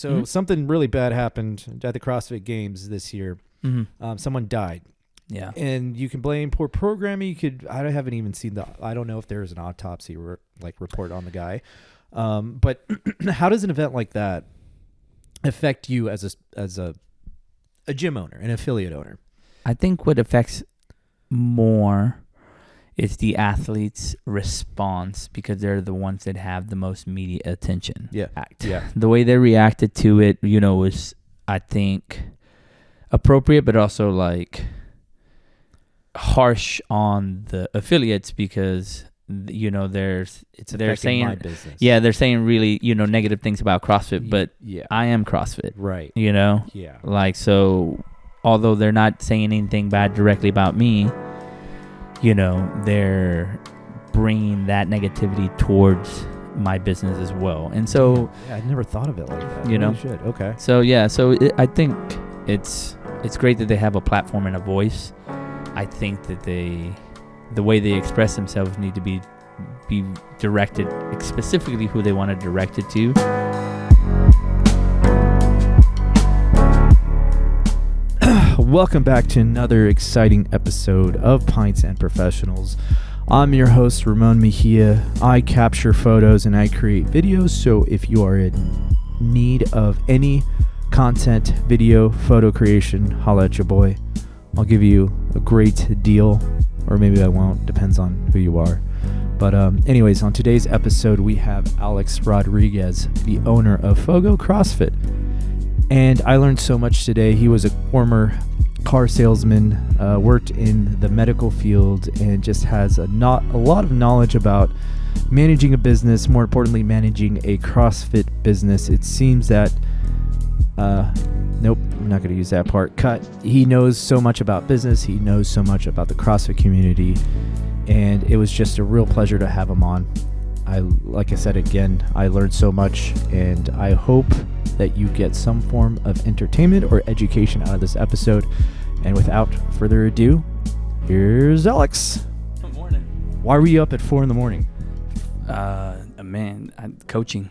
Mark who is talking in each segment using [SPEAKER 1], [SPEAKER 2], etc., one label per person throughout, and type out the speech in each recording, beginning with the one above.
[SPEAKER 1] So something really bad happened at the CrossFit Games this year. Someone died.
[SPEAKER 2] Yeah.
[SPEAKER 1] And you can blame poor programming. I haven't even seen I don't know if there's an autopsy report on the guy. But how does an event like that affect you as a gym owner, an affiliate owner?
[SPEAKER 2] I think what affects more is the athlete's response, because they're the ones that have the most media attention.
[SPEAKER 1] Yeah.
[SPEAKER 2] The way they reacted to it, was, I think, appropriate, but also like harsh on the affiliates, because they're saying
[SPEAKER 1] my business.
[SPEAKER 2] Yeah, they're saying really negative things about CrossFit, but I am CrossFit,
[SPEAKER 1] right?
[SPEAKER 2] Yeah, like, so although they're not saying anything bad directly about me, they're bringing that negativity towards my business as well. And so
[SPEAKER 1] I never thought of it like that.
[SPEAKER 2] Really
[SPEAKER 1] should. Okay.
[SPEAKER 2] So I think it's great that they have a platform and a voice. I think that the way they express themselves need to be directed specifically who they want to direct it to.
[SPEAKER 1] Welcome back to another exciting episode of Pints and Professionals. I'm your host, Ramon Mejia. I capture photos and I create videos, so if you are in need of any content, video, photo creation, holla at your boy. I'll give you a great deal, or maybe I won't, depends on who you are. But anyways, on today's episode, we have Alex Rodriguez, the owner of FOGO CrossFit. And I learned so much today. He was a former car salesman, worked in the medical field, and just has a lot of knowledge about managing a business, more importantly, managing a CrossFit business. It seems that nope, I'm not going to use that part. Cut. He knows so much about business. He knows so much about the CrossFit community. And it was just a real pleasure to have him on. Like I said again, I learned so much, and I hope that you get some form of entertainment or education out of this episode. And without further ado, here's Alex.
[SPEAKER 2] Good morning.
[SPEAKER 1] Why were you up at 4 a.m?
[SPEAKER 2] I'm coaching.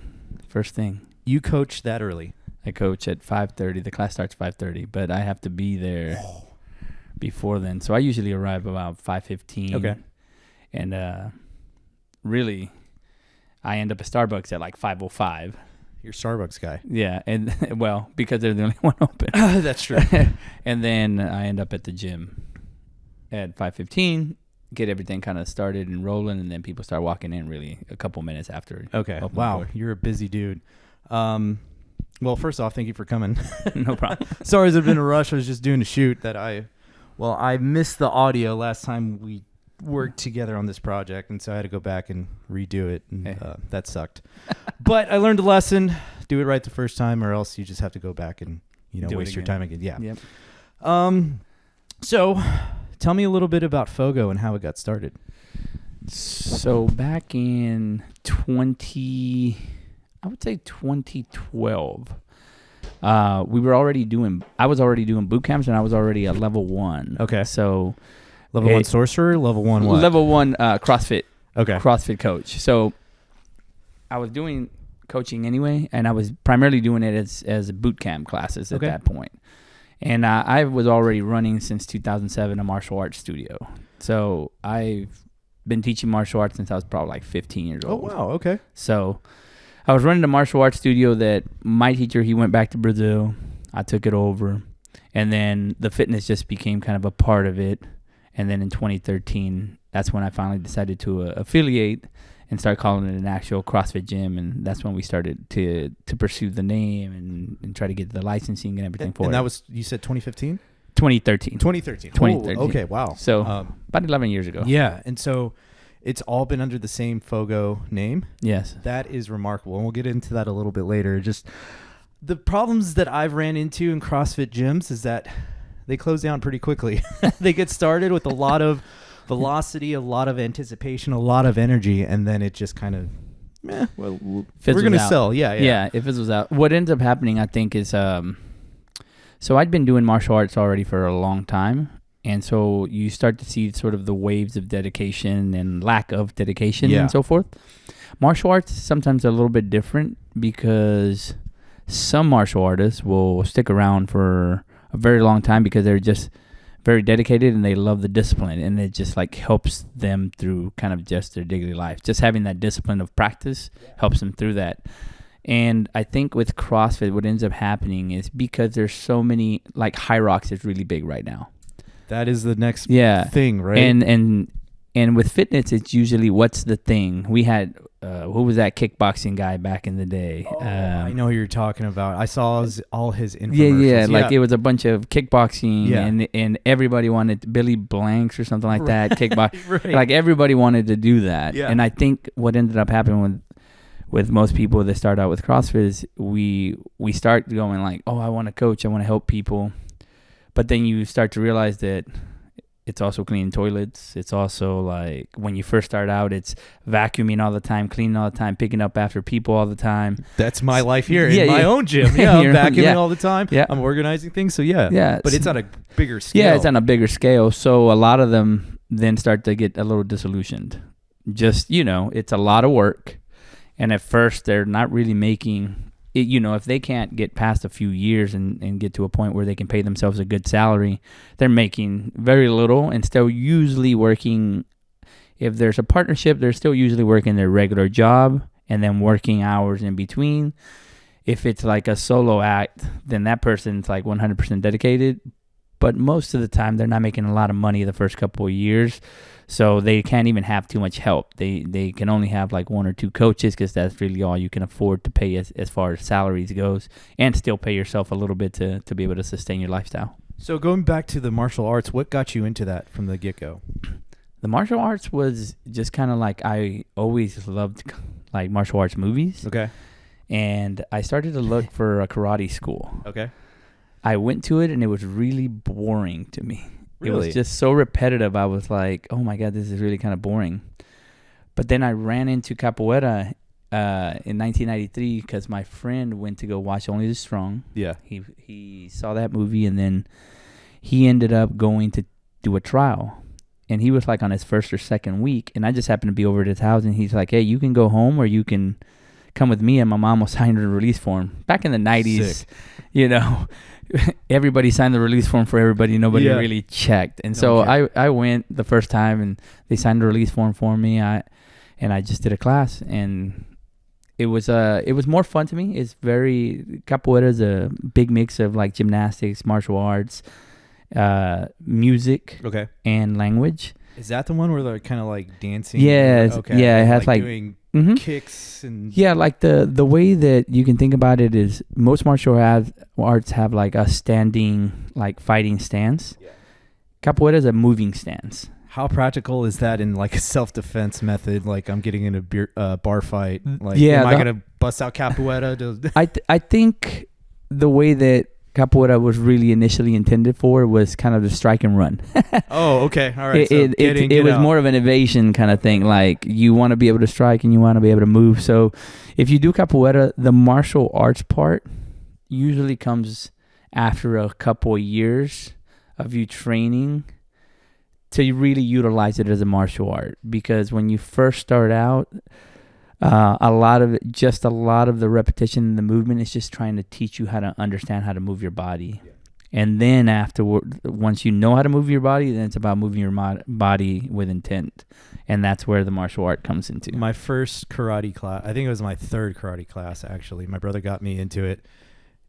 [SPEAKER 2] First thing.
[SPEAKER 1] You coach that early?
[SPEAKER 2] I coach at 5:30. The class starts 5:30, but I have to be there before then. So I usually arrive about 5:15.
[SPEAKER 1] Okay.
[SPEAKER 2] And really, I end up at Starbucks at like 5:05.
[SPEAKER 1] You're Starbucks guy.
[SPEAKER 2] Yeah, and well, because they're the only one open.
[SPEAKER 1] That's true.
[SPEAKER 2] And then I end up at the gym at 5:15, get everything kind of started and rolling, and then people start walking in really a couple minutes after.
[SPEAKER 1] Okay. Wow, you're a busy dude. Well, first off, thank you for coming.
[SPEAKER 2] No problem.
[SPEAKER 1] Sorry, it's been a rush. I was just doing a shoot that I missed the audio last time we worked together on this project, and so I had to go back and redo it, and that sucked. But I learned a lesson. Do it right the first time, or else you just have to go back and waste your time again. Yeah.
[SPEAKER 2] Yep.
[SPEAKER 1] So tell me a little bit about FOGO and how it got started.
[SPEAKER 2] So back in 2012, I was already doing boot camps, and I was already a level 1.
[SPEAKER 1] Okay.
[SPEAKER 2] So
[SPEAKER 1] level 1 sorcerer, level 1 what?
[SPEAKER 2] Level 1 CrossFit.
[SPEAKER 1] Okay.
[SPEAKER 2] CrossFit coach. So I was doing coaching anyway, and I was primarily doing it as boot camp classes at that point. And I was already running since 2007 a martial arts studio. So I've been teaching martial arts since I was probably like 15 years old.
[SPEAKER 1] Oh, wow. Okay.
[SPEAKER 2] So I was running a martial arts studio that my teacher, he went back to Brazil. I took it over. And then the fitness just became kind of a part of it. And then in 2013, that's when I finally decided to affiliate and start calling it an actual CrossFit gym. And that's when we started to pursue the name and try to get the licensing and everything for it.
[SPEAKER 1] And that was, you said 2015?
[SPEAKER 2] 2013.
[SPEAKER 1] 2013.
[SPEAKER 2] 2013.
[SPEAKER 1] Oh, okay, wow.
[SPEAKER 2] So about 11 years ago.
[SPEAKER 1] Yeah, and so it's all been under the same FOGO name.
[SPEAKER 2] Yes.
[SPEAKER 1] That is remarkable, and we'll get into that a little bit later. Just the problems that I've ran into in CrossFit gyms is that they close down pretty quickly. They get started with a lot of velocity, a lot of anticipation, a lot of energy, and then it just kind of, we're going to sell. Yeah,
[SPEAKER 2] it fizzles out. What ends up happening, I think, is so I'd been doing martial arts already for a long time, and so you start to see sort of the waves of dedication and lack of dedication and so forth. Martial arts is sometimes a little bit different because Some martial artists will stick around for a very long time because they're just very dedicated and they love the discipline, and it just like helps them through kind of just their daily life. Just having that discipline of practice helps them through that. And I think with CrossFit, what ends up happening is because there's so many, like High Rocks is really big right now.
[SPEAKER 1] That is the next thing, right?
[SPEAKER 2] And with fitness, it's usually what's the thing. We had who was that kickboxing guy back in the day?
[SPEAKER 1] I know who you're talking about. I saw all his infomercials.
[SPEAKER 2] Yeah. Like it was a bunch of kickboxing, and everybody wanted Billy Blanks or something like that. Kickbox,
[SPEAKER 1] right.
[SPEAKER 2] Like everybody wanted to do that.
[SPEAKER 1] Yeah.
[SPEAKER 2] And I think what ended up happening with most people that start out with CrossFit is we start going like, oh, I want to coach, I want to help people, but then you start to realize that it's also cleaning toilets. It's also like when you first start out, it's vacuuming all the time, cleaning all the time, picking up after people all the time.
[SPEAKER 1] That's my life here in my own gym. Yeah, I'm vacuuming all the time.
[SPEAKER 2] Yeah.
[SPEAKER 1] I'm organizing things. So yeah. But it's on a bigger scale.
[SPEAKER 2] Yeah, it's on a bigger scale. So a lot of them then start to get a little disillusioned. Just, it's a lot of work. And at first, they're not really making it, if they can't get past a few years and get to a point where they can pay themselves a good salary, they're making very little and still usually working. If there's a partnership, they're still usually working their regular job and then working hours in between. If it's like a solo act, then that person's like 100% dedicated. But most of the time, they're not making a lot of money the first couple of years. So they can't even have too much help. They can only have like one or two coaches because that's really all you can afford to pay as far as salaries goes, and still pay yourself a little bit to be able to sustain your lifestyle.
[SPEAKER 1] So going back to the martial arts, what got you into that from the get-go?
[SPEAKER 2] The martial arts was just kind of like I always loved like martial arts movies.
[SPEAKER 1] Okay.
[SPEAKER 2] And I started to look for a karate school.
[SPEAKER 1] Okay.
[SPEAKER 2] I went to it and it was really boring to me.
[SPEAKER 1] Really?
[SPEAKER 2] It was just so repetitive. I was like, oh my God, this is really kind of boring. But then I ran into capoeira in 1993 because my friend went to go watch Only the Strong.
[SPEAKER 1] Yeah.
[SPEAKER 2] He saw that movie, and then he ended up going to do a trial. And he was like on his first or second week, and I just happened to be over at his house, and he's like, hey, you can go home or you can come with me. And my mom was signing a release form. Back in the 90s, everybody signed the release form for everybody. Nobody really checked. And so I went the first time, and they signed the release form for me. And I just did a class, and it was more fun to me. It's capoeira is a big mix of like gymnastics, martial arts, music, and language.
[SPEAKER 1] Is that the one where they're kind of like dancing?
[SPEAKER 2] Yeah, it has like
[SPEAKER 1] doing kicks and
[SPEAKER 2] like the way that you can think about it is most martial arts have like a standing like fighting stance. Yeah. Capoeira is a moving stance.
[SPEAKER 1] How practical is that in like a self-defense method? Like I'm getting in a bar fight. Like, am I gonna bust out capoeira?
[SPEAKER 2] I think the way that capoeira was really initially intended for was kind of the strike and run.
[SPEAKER 1] Oh, okay. All right.
[SPEAKER 2] It was more of an evasion kind of thing. Like you want to be able to strike and you want to be able to move. So if you do capoeira, the martial arts part usually comes after a couple of years of you training to really utilize it as a martial art. Because when you first start out, a lot of the repetition and the movement is just trying to teach you how to understand how to move your body. Yeah. And then afterward, once you know how to move your body, then it's about moving your body with intent. And that's where the martial art comes into.
[SPEAKER 1] My first karate class, I think it was my third karate class, actually. My brother got me into it.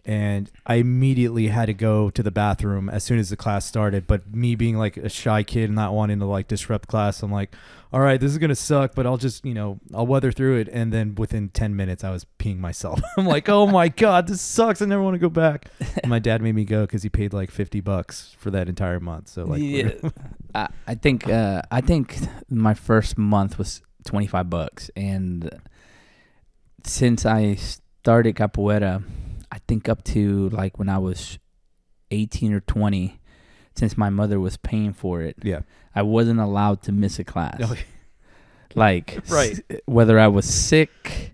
[SPEAKER 1] And I immediately had to go to the bathroom as soon as the class started. But me being like a shy kid and not wanting to like disrupt class, I'm like, all right, this is going to suck, but I'll just, I'll weather through it. And then within 10 minutes, I was peeing myself. I'm like, oh my God, this sucks. I never want to go back. And my dad made me go because he paid like $50 for that entire month. So like,
[SPEAKER 2] I think my first month was $25. And since I started capoeira, I think up to like when I was 18 or 20, since my mother was paying for it, I wasn't allowed to miss a class. Okay. Like, whether I was sick,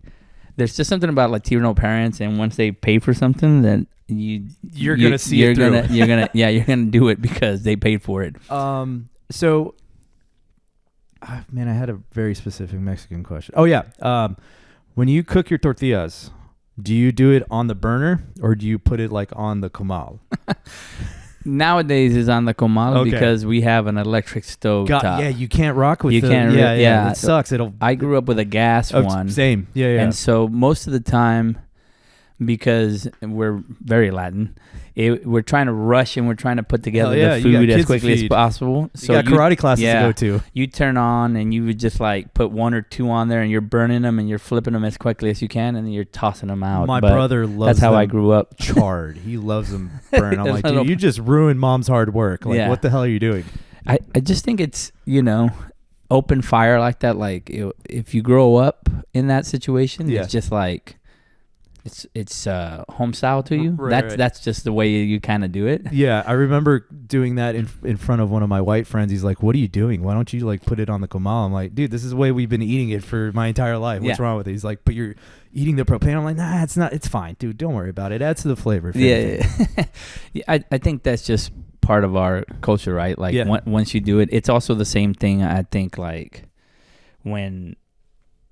[SPEAKER 2] there's just something about Latino parents, and once they pay for something, then you're gonna see it through. You're gonna do it because they paid for it.
[SPEAKER 1] So, man, I had a very specific Mexican question. Oh yeah, when you cook your tortillas, Do you do it on the burner or do you put it like on the comal?
[SPEAKER 2] Nowadays is on the comal
[SPEAKER 1] Okay.
[SPEAKER 2] because we have an electric stove top.
[SPEAKER 1] Yeah, you can't rock with
[SPEAKER 2] You
[SPEAKER 1] the...
[SPEAKER 2] can't
[SPEAKER 1] Yeah, it sucks.
[SPEAKER 2] I grew up with a gas one.
[SPEAKER 1] Same. Yeah.
[SPEAKER 2] And so most of the time, because we're very Latin, we're trying to rush and we're trying to put together the food as quickly as possible.
[SPEAKER 1] So you got karate classes to go to.
[SPEAKER 2] You turn on and you would just like put 1 or 2 on there and you're burning them and you're flipping them as quickly as you can and then you're tossing them out.
[SPEAKER 1] My brother loves
[SPEAKER 2] That's how
[SPEAKER 1] them
[SPEAKER 2] I grew up.
[SPEAKER 1] charred. He loves them burned. I'm like, dude, you just ruined mom's hard work. Like, what the hell are you doing?
[SPEAKER 2] I just think it's, open fire like that. Like if you grow up in that situation, it's just like, it's home style to you. That's just the way you kind of do it.
[SPEAKER 1] Yeah, I remember doing that in front of one of my white friends. He's like, "What are you doing? Why don't you like put it on the comal?" I'm like, "Dude, this is the way we've been eating it for my entire life. What's wrong with it?" He's like, "But you're eating the propane." I'm like, "Nah, it's not. It's fine, dude. Don't worry about it. It adds to the flavor."
[SPEAKER 2] Yeah. I think that's just part of our culture, right? Like once you do it, it's also the same thing. I think like when.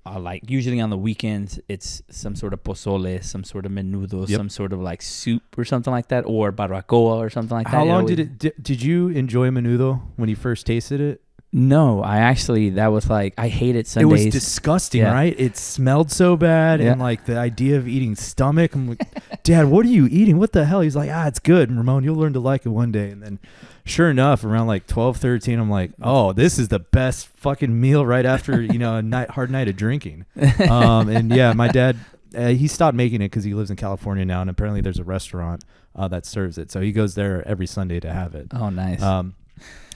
[SPEAKER 2] Like usually on the weekends, it's some sort of pozole, some sort of menudo, some sort of like soup or something like that, or barbacoa or something like that.
[SPEAKER 1] How long did you enjoy menudo when you first tasted it?
[SPEAKER 2] No, that was like, I hated Sundays.
[SPEAKER 1] It was disgusting, right? It smelled so bad, and like the idea of eating stomach. I'm like, Dad, what are you eating? What the hell? He's like, it's good, Ramon. You'll learn to like it one day. And then sure enough, around like 12, 13, I'm like, oh, this is the best fucking meal right after, a hard night of drinking. And yeah, my dad, he stopped making it because he lives in California now, and apparently there's a restaurant that serves it. So he goes there every Sunday to have it.
[SPEAKER 2] Oh, nice.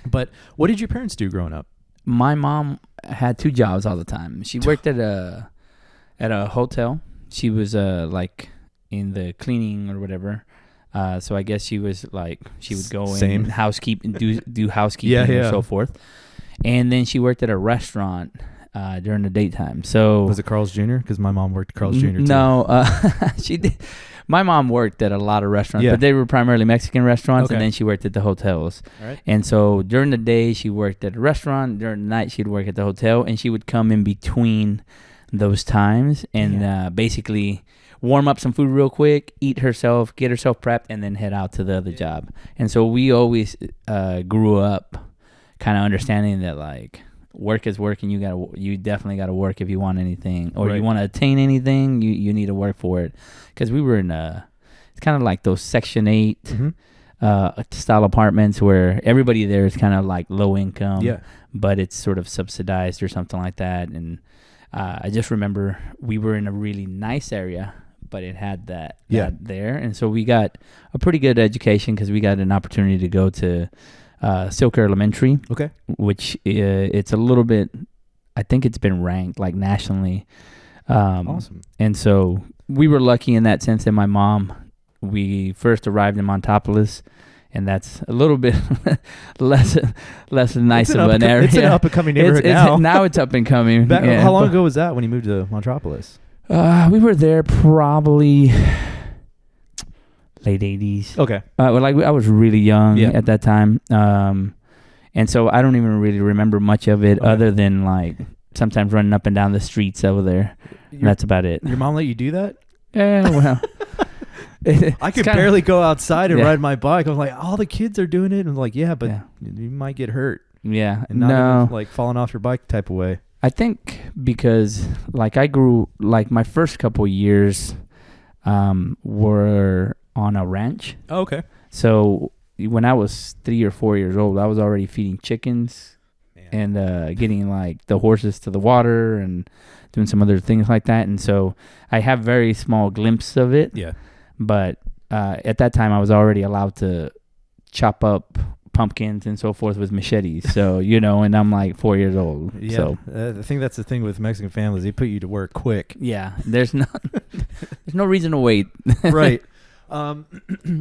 [SPEAKER 1] But what did your parents do growing up?
[SPEAKER 2] My mom had 2 jobs all the time. She worked at a hotel. She was like in the cleaning or whatever. So I guess she was like, she would go in and housekeep and do housekeeping and so forth. And then she worked at a restaurant during the daytime. So
[SPEAKER 1] was it Carl's Jr.? Because my mom worked at Carl's Jr. too.
[SPEAKER 2] No, she did. My mom worked at a lot of restaurants, but they were primarily Mexican restaurants, and then she worked at the hotels. Right. And so during the day, she worked at a restaurant. During the night, she'd work at the hotel, and she would come in between those times and basically warm up some food real quick, eat herself, get herself prepped, and then head out to the other job. And so we always grew up kind of understanding that, like, work is work, and you definitely got to work if you want anything, or you want to attain anything. You need to work for it, because we were in it's kind of like those Section 8 style apartments where everybody there is kind of like low income, but it's sort of subsidized or something like that. And I just remember we were in a really nice area, but it had that there, and so we got a pretty good education because we got an opportunity to go to Silker Elementary, which it's a little bit, I think it's been ranked like nationally. Awesome. And so we were lucky in that sense that my mom, we first arrived in Montopolis, and that's a little bit less nice of an area.
[SPEAKER 1] It's an up and coming neighborhood now.
[SPEAKER 2] Now it's up and coming.
[SPEAKER 1] How long ago was that when you moved to Montopolis?
[SPEAKER 2] We were there probably late 80s. Okay. I was really young at that time. And so I don't even really remember much of it other than like sometimes running up and down the streets over there. That's about it.
[SPEAKER 1] Your mom let you do that?
[SPEAKER 2] Yeah, well.
[SPEAKER 1] I could barely go outside and ride my bike. I was like, all the kids are doing it. And I'm like, but you might get hurt.
[SPEAKER 2] Yeah.
[SPEAKER 1] And not even, like falling off your bike type of way.
[SPEAKER 2] I think because like I grew, like my first couple years were on a ranch.
[SPEAKER 1] Oh, okay.
[SPEAKER 2] So when I was 3 or 4 years old, I was already feeding chickens and getting like the horses to the water and doing some other things like that. And so I have very small glimpses of it. Yeah. But at that time, I was already allowed to chop up pumpkins and so forth with machetes. So, and I'm like 4 years old. Yeah. So
[SPEAKER 1] I think that's the thing with Mexican families. They put you to work quick.
[SPEAKER 2] Yeah. There's no reason to wait.
[SPEAKER 1] Right.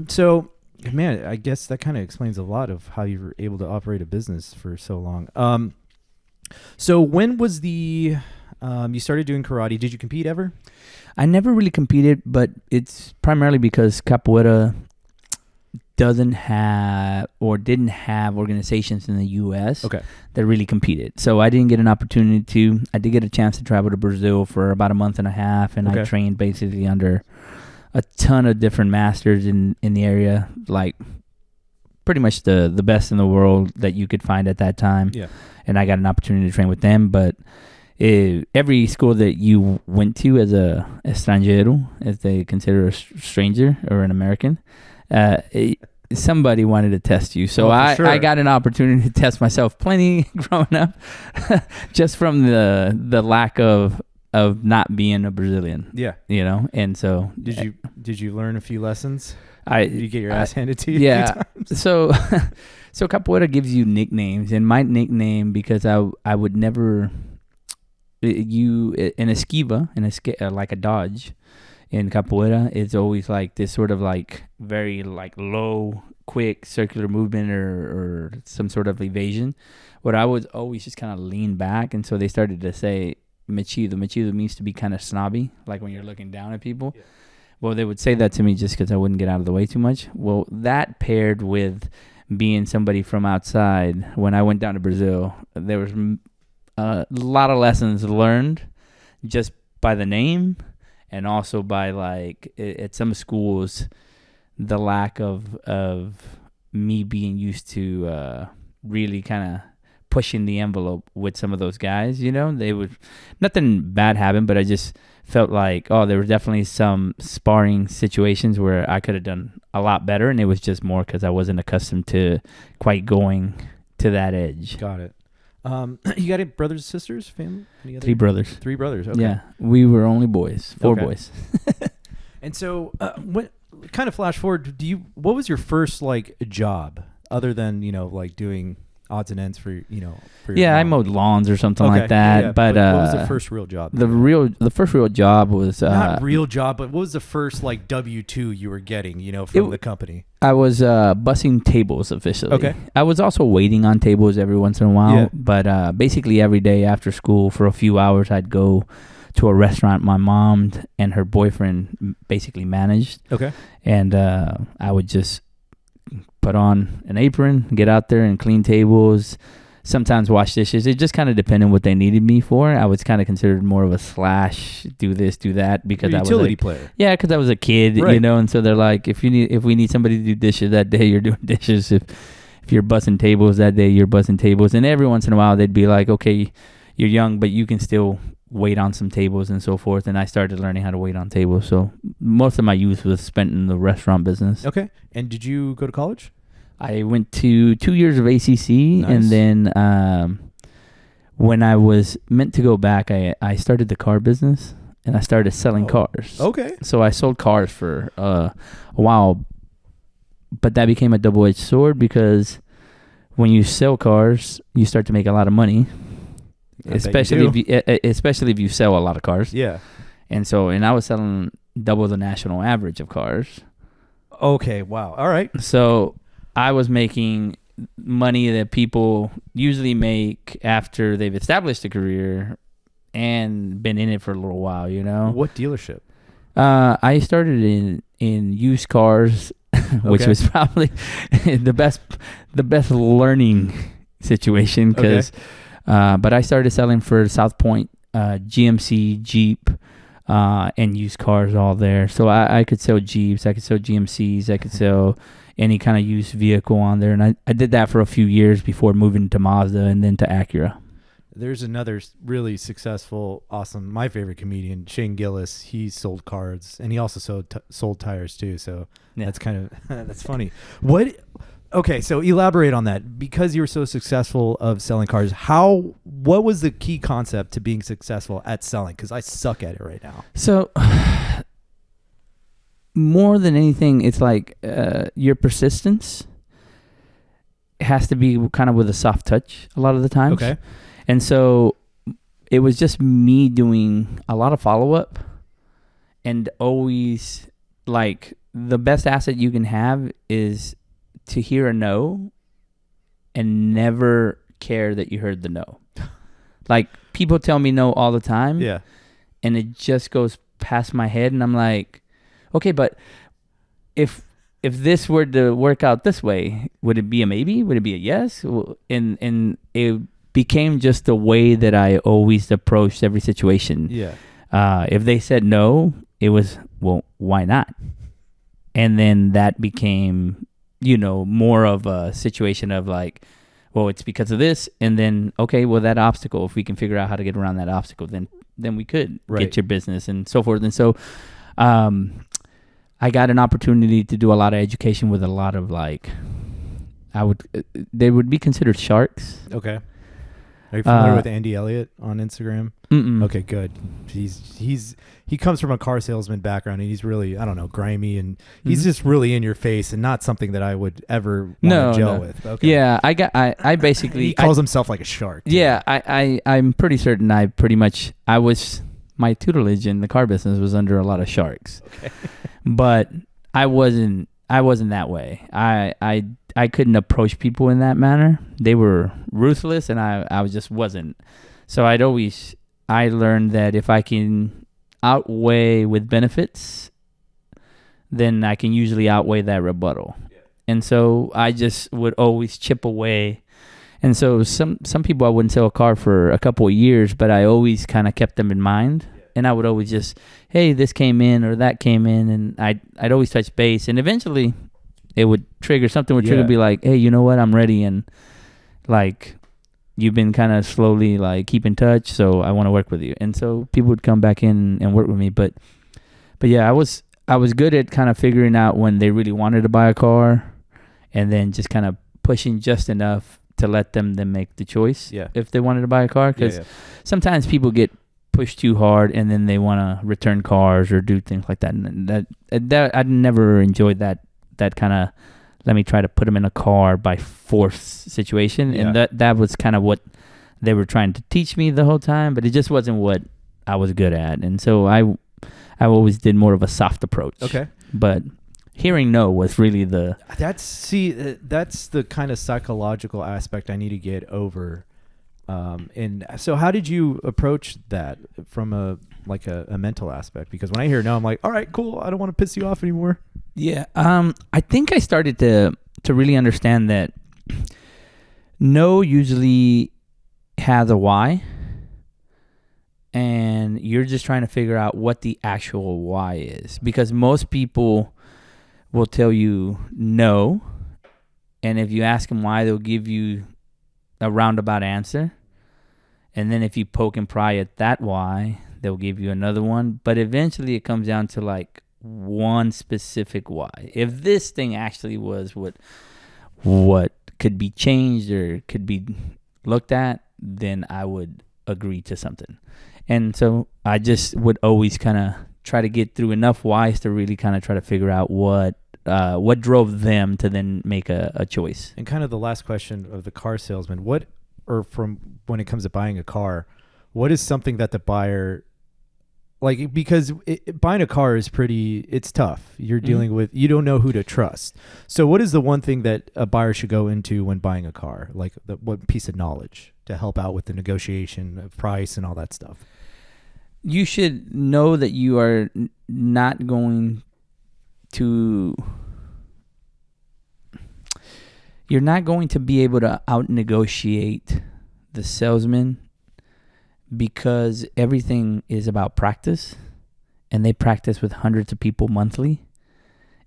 [SPEAKER 1] So, man, I guess that kind of explains a lot of how you were able to operate a business for so long. So when was you started doing karate? Did you compete ever?
[SPEAKER 2] I never really competed, but it's primarily because capoeira doesn't have or didn't have organizations in the U.S. that really competed. So I didn't get an opportunity to. I did get a chance to travel to Brazil for about a month and a half, and I trained basically under a ton of different masters in the area, like pretty much the best in the world that you could find at that time.
[SPEAKER 1] Yeah.
[SPEAKER 2] And I got an opportunity to train with them, but every school that you went to as a extranjero, as they consider a stranger or an American, somebody wanted to test you. So I got an opportunity to test myself plenty growing up, just from the lack of not being a Brazilian.
[SPEAKER 1] Yeah.
[SPEAKER 2] You know, and so
[SPEAKER 1] did you learn a few lessons? Did you get your ass handed to you?
[SPEAKER 2] Yeah.
[SPEAKER 1] A few times?
[SPEAKER 2] So capoeira gives you nicknames, and my nickname, because I would never in esquiva, like a dodge in capoeira, it's always like this sort of like very like low, quick circular movement or some sort of evasion. What I would always just kind of lean back, and so they started to say mechido. Mechido means to be kind of snobby, like when you're looking down at people. Yeah. Well, they would say that to me just because I wouldn't get out of the way too much. Well, that paired with being somebody from outside, when I went down to Brazil, there was a lot of lessons learned just by the name, and also by like at some schools, the lack of me being used to really kind of pushing the envelope with some of those guys. You know, they would, nothing bad happened, but I just felt like, there were definitely some sparring situations where I could have done a lot better, and it was just more because I wasn't accustomed to quite going to that edge.
[SPEAKER 1] Got it. You got any brothers, sisters, family?
[SPEAKER 2] Three brothers.
[SPEAKER 1] Three brothers. Okay.
[SPEAKER 2] Yeah, we were only boys. Four boys.
[SPEAKER 1] And so, what kind of flash forward? What was your first like job other than like doing odds and ends for your
[SPEAKER 2] mom? I mowed lawns or something like that.
[SPEAKER 1] Yeah.
[SPEAKER 2] But
[SPEAKER 1] what was the first real job?
[SPEAKER 2] The first real job was
[SPEAKER 1] not real job, but what was the first like W-2 you were getting? From the company.
[SPEAKER 2] I was bussing tables officially.
[SPEAKER 1] Okay.
[SPEAKER 2] I was also waiting on tables every once in a while, but basically every day after school for a few hours, I'd go to a restaurant my mom and her boyfriend basically managed.
[SPEAKER 1] Okay.
[SPEAKER 2] And I would just put on an apron, get out there and clean tables, sometimes wash dishes. It just kind of depended on what they needed me for. I was kind of considered more of a do this, do that, because I was
[SPEAKER 1] utility player.
[SPEAKER 2] Yeah, because I was a kid,
[SPEAKER 1] right.
[SPEAKER 2] And so they're like, if we need somebody to do dishes that day, you're doing dishes. If you're bussing tables that day, you're bussing tables. And every once in a while, they'd be like, okay, you're young, but you can still wait on some tables and so forth. And I started learning how to wait on tables. So most of my youth was spent in the restaurant business.
[SPEAKER 1] Okay. And did you go to college?
[SPEAKER 2] I went to 2 years of ACC.
[SPEAKER 1] Nice.
[SPEAKER 2] And then when I was meant to go back, I started the car business, and I started selling cars.
[SPEAKER 1] Okay.
[SPEAKER 2] So I sold cars for a while, but that became a double-edged sword, because when you sell cars, you start to make a lot of money. Especially if you sell a lot of cars.
[SPEAKER 1] Yeah.
[SPEAKER 2] And I was selling double the national average of cars.
[SPEAKER 1] Okay. Wow. All right.
[SPEAKER 2] So I was making money that people usually make after they've established a career and been in it for a little while,
[SPEAKER 1] What dealership?
[SPEAKER 2] I started in used cars, which was probably the best learning situation, because but I started selling for South Point, GMC, Jeep, and used cars all there. So I could sell Jeeps, I could sell GMCs, I could sell any kind of used vehicle on there. And I did that for a few years before moving to Mazda and then to Acura.
[SPEAKER 1] There's another really successful, awesome, my favorite comedian, Shane Gillis. He sold cards, and he also sold tires too. So that's kind of, that's funny. Okay, so elaborate on that. Because you were so successful of selling cars, what was the key concept to being successful at selling? Because I suck at it right now.
[SPEAKER 2] So more than anything, it's like your persistence has to be kind of with a soft touch a lot of the times.
[SPEAKER 1] Okay.
[SPEAKER 2] And so it was just me doing a lot of follow-up, and always, like, the best asset you can have is to hear a no and never care that you heard the no. Like, people tell me no all the time.
[SPEAKER 1] Yeah.
[SPEAKER 2] And it just goes past my head, and I'm like, okay, but if if this were to work out this way, would it be a maybe? Would it be a yes? And it became just the way that I always approached every situation.
[SPEAKER 1] Yeah.
[SPEAKER 2] If they said no, it was, well, why not? And then that became, more of a situation of like, well, it's because of this. And then, okay, well, that obstacle, if we can figure out how to get around that obstacle, then we could get your business and so forth. And so I got an opportunity to do a lot of education with a lot of like, they would be considered sharks.
[SPEAKER 1] Okay. Are you familiar with Andy Elliott on Instagram?
[SPEAKER 2] Mm-mm.
[SPEAKER 1] Okay, good. He comes from a car salesman background, and he's really, I don't know, grimy, and he's just really in your face, and not something that I would ever want to gel with. Okay.
[SPEAKER 2] Yeah, I basically
[SPEAKER 1] he calls himself like a shark.
[SPEAKER 2] Yeah, I'm pretty certain my tutelage in the car business was under a lot of sharks. Okay. But I wasn't that way. I couldn't approach people in that manner. They were ruthless, and I just wasn't. So I learned that if I can outweigh with benefits, then I can usually outweigh that rebuttal. Yeah. And so I just would always chip away. And so some people I wouldn't sell a car for a couple of years, but I always kind of kept them in mind. Yeah. And I would always just, hey, this came in or that came in, and I'd always touch base. And eventually it would trigger, something would trigger, be like, hey, you know what, I'm ready, and like, you've been kind of slowly like keep in touch, so I want to work with you. And so people would come back in and work with me. But yeah, I was good at kind of figuring out when they really wanted to buy a car, and then just kind of pushing just enough to let them then make the choice if they wanted to buy a car. Because sometimes people get pushed too hard, and then they want to return cars or do things like that. And that I never enjoyed that kind of, let me try to put them in a car by force situation. Yeah. And that was kind of what they were trying to teach me the whole time, but it just wasn't what I was good at. And so I always did more of a soft approach. Okay. But hearing no was really that's the kind of psychological aspect I need to get over. And so how did you approach that from a mental aspect? Because when I hear no, I'm like, all right, cool. I don't want to piss you off anymore. Yeah. I think I started to really understand that no usually has a why, and you're just trying to figure out what the actual why is. Because most people will tell you no, and if you ask them why, they'll give you a roundabout answer. And then if you poke and pry at that why, they'll give you another one. But eventually it comes down to like one specific why. If this thing actually was what could be changed or could be looked at, then I would agree to something. And so I just would always kind of try to get through enough whys to really kind of try to figure out what drove them to then make a choice.
[SPEAKER 1] And kind of the last question of the car salesman, from when it comes to buying a car, what is something that the buyer, like, because buying a car is it's tough. You're dealing with, you don't know who to trust. So what is the one thing that a buyer should go into when buying a car? Like what piece of knowledge to help out with the negotiation of price and all that stuff?
[SPEAKER 2] You should know that you are not going to, you're not going to be able to out-negotiate the salesman, because everything is about practice, and they practice with hundreds of people monthly,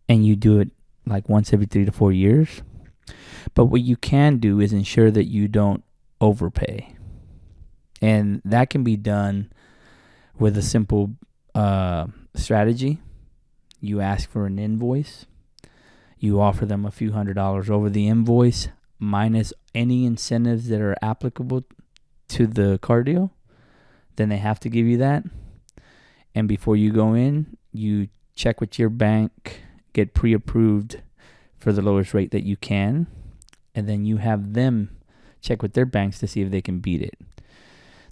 [SPEAKER 2] and you do it like once every 3 to 4 years. But what you can do is ensure that you don't overpay. And that can be done with a simple strategy. You ask for an invoice. You offer them a few $100s over the invoice, minus any incentives that are applicable to the car deal. Then they have to give you that. And before you go in, you check with your bank, get pre-approved for the lowest rate that you can, and then you have them check with their banks to see if they can beat it.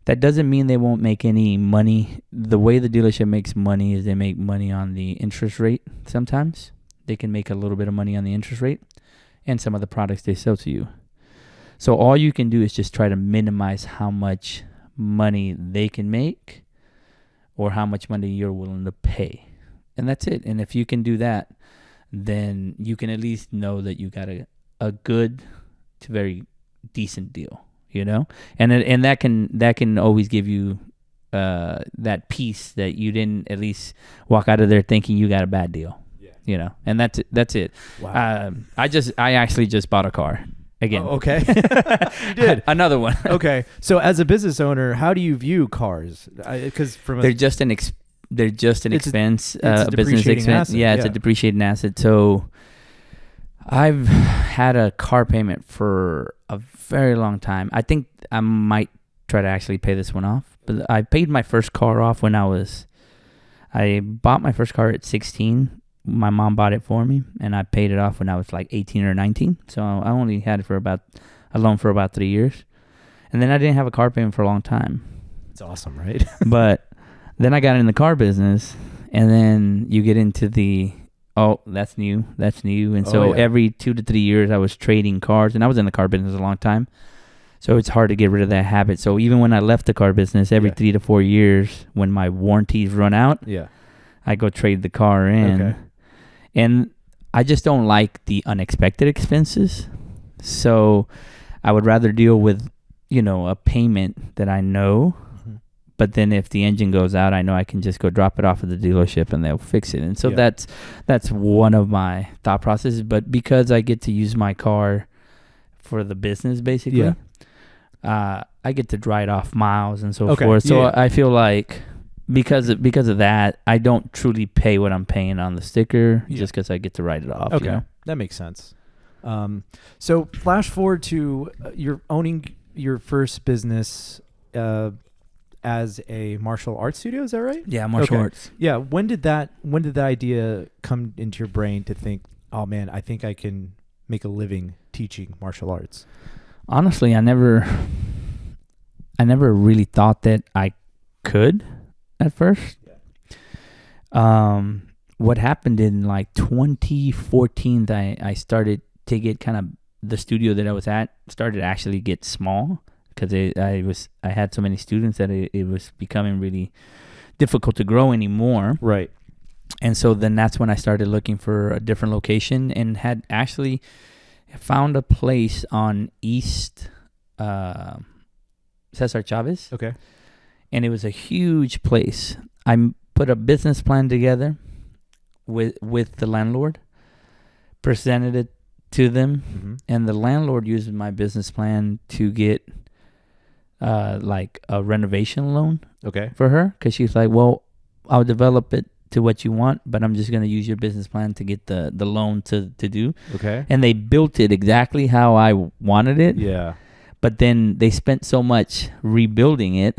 [SPEAKER 2] That doesn't mean they won't make any money. The way the dealership makes money is they make money on the interest rate sometimes. They can make a little bit of money on the interest rate and some of the products they sell to you. So all you can do is just try to minimize how much money they can make or how much money you're willing to pay. And that's it. And if you can do that, then you can at least know that you got a good to very decent deal, you know? And that can always give you that peace that you didn't at least walk out of there thinking you got a bad deal. You know, and that's it.
[SPEAKER 1] Wow.
[SPEAKER 2] I actually just bought a car again.
[SPEAKER 1] Oh, okay. You did.
[SPEAKER 2] Another one.
[SPEAKER 1] Okay. So as a business owner, how do you view cars? Because
[SPEAKER 2] they're just an expense,
[SPEAKER 1] it's a
[SPEAKER 2] a business
[SPEAKER 1] depreciating
[SPEAKER 2] expense.
[SPEAKER 1] asset,
[SPEAKER 2] Yeah, it's a depreciating asset. So I've had a car payment for a very long time. I think I might try to actually pay this one off. But I paid my first car off when I bought my first car at 16. My mom bought it for me, and I paid it off when I was like 18 or 19. So I only had it for about 3 years. And then I didn't have a car payment for a long time.
[SPEAKER 1] It's awesome, right?
[SPEAKER 2] But then I got in the car business, and then you get into that's new. And so every 2 to 3 years I was trading cars, and I was in the car business a long time. So it's hard to get rid of that habit. So even when I left the car business, every 3 to 4 years, when my warranties run out, I go trade the car in.
[SPEAKER 1] Okay.
[SPEAKER 2] And I just don't like the unexpected expenses. So I would rather deal with, a payment that I know. Mm-hmm. But then if the engine goes out, I know I can just go drop it off at the dealership and they'll fix it. And so that's one of my thought processes. But because I get to use my car for the business, basically, I get to write off miles and so forth. So I feel like because of that, I don't truly pay what I'm paying on the sticker just because I get to write it off.
[SPEAKER 1] Okay, that makes sense. So flash forward to you're owning your first business as a martial arts studio. Is that right?
[SPEAKER 2] Yeah, martial arts.
[SPEAKER 1] Yeah. When did the idea come into your brain to think, oh man, I think I can make a living teaching martial arts?
[SPEAKER 2] Honestly, I never really thought that I could at first. What happened in like 2014, I started to get kind of the studio that I was at started to actually get small because I had so many students that it was becoming really difficult to grow anymore.
[SPEAKER 1] Right.
[SPEAKER 2] And so then that's when I started looking for a different location and had actually found a place on East Cesar Chavez.
[SPEAKER 1] Okay.
[SPEAKER 2] And it was a huge place. I put a business plan together with the landlord, presented it to them, and the landlord used my business plan to get like a renovation loan for her because she's like, well, I'll develop it to what you want, but I'm just going to use your business plan to get the loan to do. Okay. And they built it exactly how I wanted it. Yeah. But then they spent so much rebuilding it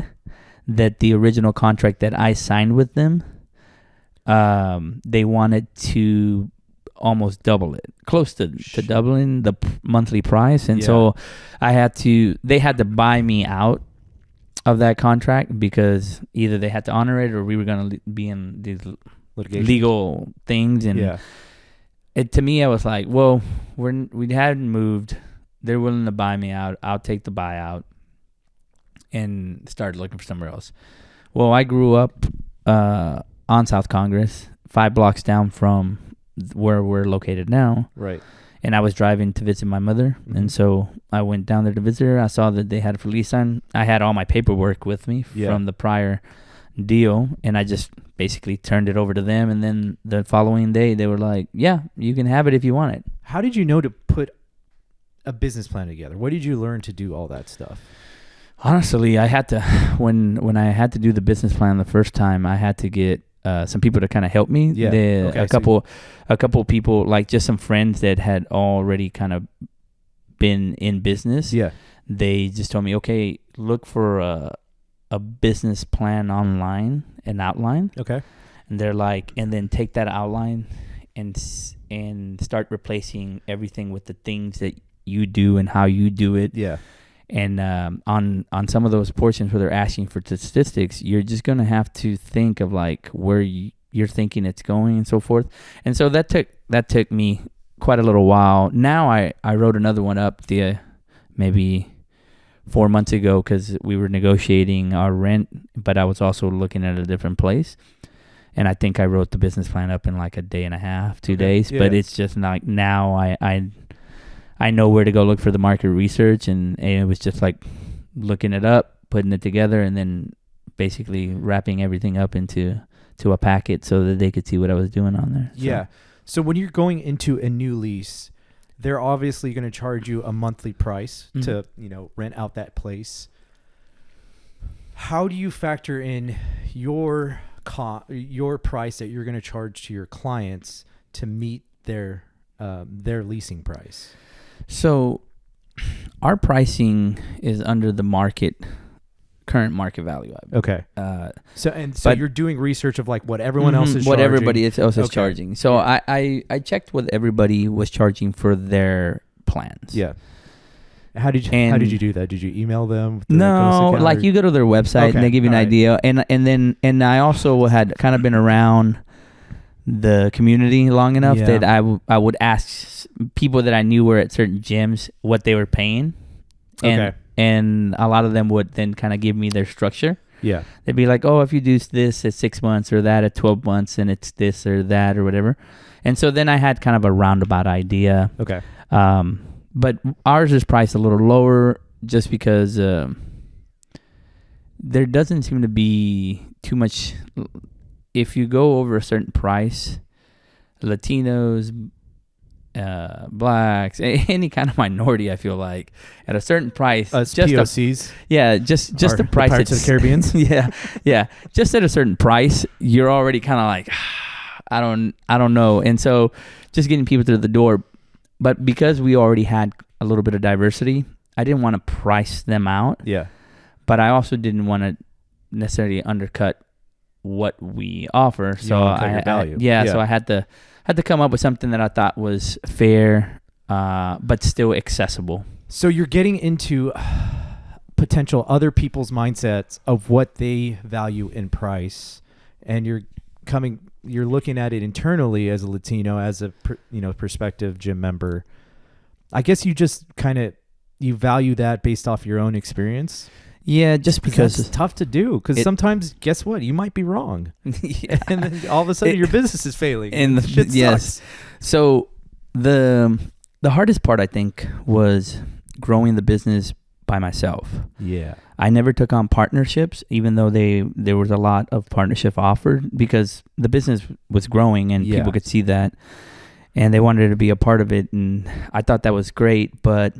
[SPEAKER 2] that the original contract that I signed with them, they wanted to almost double it, close to doubling the monthly price. And so they had to buy me out of that contract because either they had to honor it or we were going to be in these legal things. And to me, I was like, well, we hadn't moved. They're willing to buy me out. I'll take the buyout and started looking for somewhere else. Well, I grew up on South Congress, 5 blocks down from where we're located now. Right. And I was driving to visit my mother. And so I went down there to visit her. I saw that they had a release sign. I had all my paperwork with me from the prior deal. And I just basically turned it over to them. And then the following day, they were like, yeah, you can have it if you want it.
[SPEAKER 1] How did you know to put a business plan together? What did you learn to do all that stuff?
[SPEAKER 2] Honestly, I had to, when I had to do the business plan the first time, I had to get some people to kind of help me. Yeah. A couple people, like just some friends that had already kind of been in business. Yeah. They just told me, okay, look for a business plan online, an outline. Okay. And they're like, and then take that outline and start replacing everything with the things that you do and how you do it. Yeah. And on some of those portions where they're asking for statistics, you're just going to have to think of like where you're thinking it's going and so forth. And so that took me quite a little while. Now I wrote another one up maybe 4 months ago because we were negotiating our rent, but I was also looking at a different place. And I think I wrote the business plan up in like a day and a half, 2 days. Yeah. But it's just like now I know where to go look for the market research, and it was just like looking it up, putting it together, and then basically wrapping everything up into a packet so that they could see what I was doing on there.
[SPEAKER 1] Yeah. So when you're going into a new lease, they're obviously going to charge you a monthly price to, rent out that place. How do you factor in your price that you're going to charge to your clients to meet their leasing price?
[SPEAKER 2] So our pricing is under the current market value.
[SPEAKER 1] Okay. So you're doing research of like what everyone else is charging.
[SPEAKER 2] What everybody else is charging. So I checked what everybody was charging for their plans.
[SPEAKER 1] Yeah. How did you do that? Did you email them?
[SPEAKER 2] No, like you go to their website and they give you an idea. And I also had kind of been around the community long enough that I would ask people that I knew were at certain gyms what they were paying. And a lot of them would then kind of give me their structure.
[SPEAKER 1] Yeah.
[SPEAKER 2] They'd be like, oh, if you do this at 6 months or that at 12 months and it's this or that or whatever. And so then I had kind of a roundabout idea.
[SPEAKER 1] Okay.
[SPEAKER 2] But ours is priced a little lower just because there doesn't seem to be too much. If you go over a certain price, Latinos, blacks, any kind of minority, I feel like at a certain price,
[SPEAKER 1] just
[SPEAKER 2] POCs, just the price.
[SPEAKER 1] Pirates of the Caribbeans,
[SPEAKER 2] yeah, just at a certain price, you're already kind of like, I don't know, and so just getting people through the door. But because we already had a little bit of diversity, I didn't want to price them out.
[SPEAKER 1] Yeah,
[SPEAKER 2] but I also didn't want to necessarily undercut what we offer. So
[SPEAKER 1] so I
[SPEAKER 2] had to come up with something that I thought was fair, but still accessible.
[SPEAKER 1] So you're getting into potential other people's mindsets of what they value in price, and you're looking at it internally as a Latino, as a prospective gym member. I guess you just you value that based off your own experience.
[SPEAKER 2] Yeah, just because
[SPEAKER 1] it's tough to do. Because sometimes, guess what? You might be wrong.
[SPEAKER 2] Yeah.
[SPEAKER 1] And then all of a sudden, your business is failing.
[SPEAKER 2] And the
[SPEAKER 1] shit sucks.
[SPEAKER 2] So the hardest part, I think, was growing the business by myself.
[SPEAKER 1] Yeah.
[SPEAKER 2] I never took on partnerships, even though there was a lot of partnership offered, because the business was growing and people could see that, and they wanted to be a part of it. And I thought that was great, but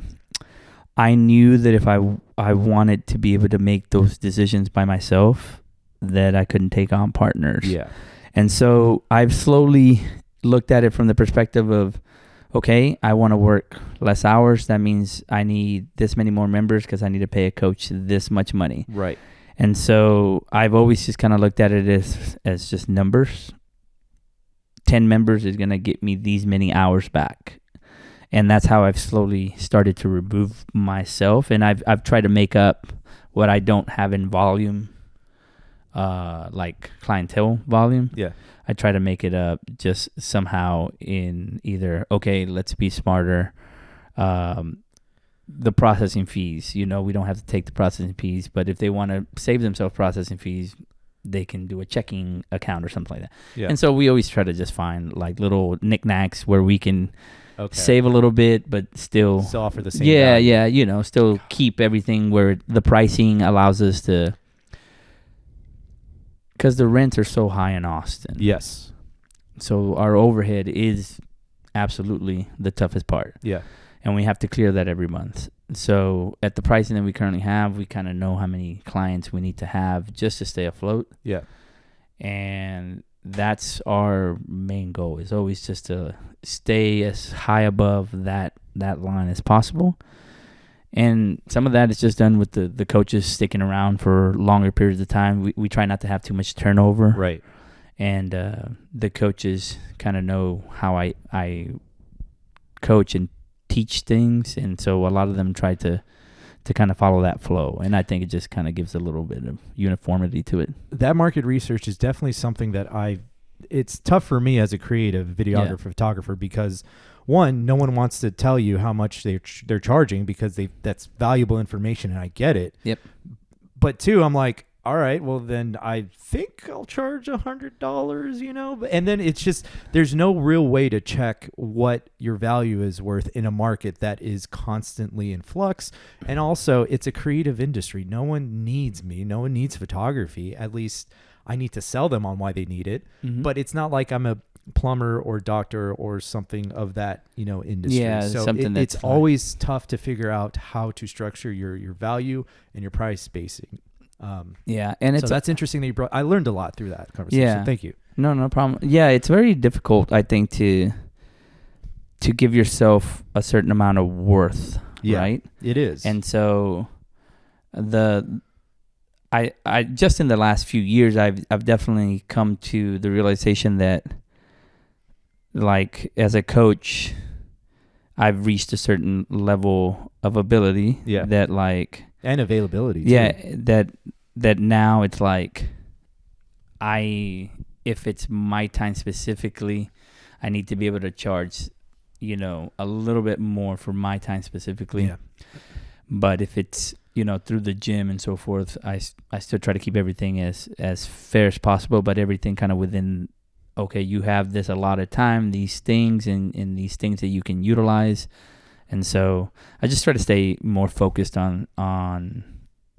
[SPEAKER 2] I knew that if I wanted to be able to make those decisions by myself, that I couldn't take on partners.
[SPEAKER 1] Yeah.
[SPEAKER 2] And so I've slowly looked at it from the perspective of, okay, I want to work less hours. That means I need this many more members because I need to pay a coach this much money.
[SPEAKER 1] Right.
[SPEAKER 2] And so I've always just kind of looked at it as just numbers. 10 members is going to get me these many hours back. And that's how I've slowly started to remove myself. And I've tried to make up what I don't have in volume, like clientele volume.
[SPEAKER 1] Yeah.
[SPEAKER 2] I try to make it up just somehow in either, okay, let's be smarter. The processing fees, we don't have to take the processing fees, but if they want to save themselves processing fees, they can do a checking account or something like that.
[SPEAKER 1] Yeah.
[SPEAKER 2] And so we always try to just find like little knickknacks where we can save a little bit, but still
[SPEAKER 1] offer the same
[SPEAKER 2] value. Yeah, still keep everything where the pricing allows us to, because the rents are so high in Austin.
[SPEAKER 1] Yes.
[SPEAKER 2] So our overhead is absolutely the toughest part.
[SPEAKER 1] Yeah.
[SPEAKER 2] And we have to clear that every month. So at the pricing that we currently have, we kind of know how many clients we need to have just to stay afloat.
[SPEAKER 1] Yeah.
[SPEAKER 2] And that's our main goal, is always just to stay as high above that line as possible. And some of that is just done with the coaches sticking around for longer periods of time. We try not to have too much turnover.
[SPEAKER 1] Right.
[SPEAKER 2] And the coaches kind of know how I coach and teach things. And so a lot of them try to kind of follow that flow. And I think it just kind of gives a little bit of uniformity to it.
[SPEAKER 1] That market research is definitely something that it's tough for me as a creative videographer, photographer, because one, no one wants to tell you how much they're charging because that's valuable information, and I get it.
[SPEAKER 2] Yep.
[SPEAKER 1] But two, I'm like, all right, well then I think I'll charge $100, you know? And then it's just, there's no real way to check what your value is worth in a market that is constantly in flux. And also it's a creative industry. No one needs me. No one needs photography. At least I need to sell them on why they need it.
[SPEAKER 2] Mm-hmm.
[SPEAKER 1] But it's not like I'm a plumber or doctor or something of that, you know, industry.
[SPEAKER 2] Yeah,
[SPEAKER 1] so
[SPEAKER 2] something
[SPEAKER 1] it's always tough to figure out how to structure your value and your price spacing.
[SPEAKER 2] Yeah, and
[SPEAKER 1] so that's interesting that you brought. I learned a lot through that conversation.
[SPEAKER 2] Yeah.
[SPEAKER 1] Thank you.
[SPEAKER 2] No problem. Yeah, it's very difficult, I think, to give yourself a certain amount of worth, right?
[SPEAKER 1] It is.
[SPEAKER 2] And so I just in the last few years, I've definitely come to the realization that, like, as a coach, I've reached a certain level of ability.
[SPEAKER 1] Yeah.
[SPEAKER 2] That, like,
[SPEAKER 1] and availability.
[SPEAKER 2] Yeah,
[SPEAKER 1] too.
[SPEAKER 2] that now it's like, if it's my time specifically, I need to be able to charge, you know, a little bit more for my time specifically.
[SPEAKER 1] Yeah.
[SPEAKER 2] But if it's, you know, through the gym and so forth, I still try to keep everything as fair as possible, but everything kind of within, okay, you have this allotted time, these things and these things that you can utilize. And so I just try to stay more focused on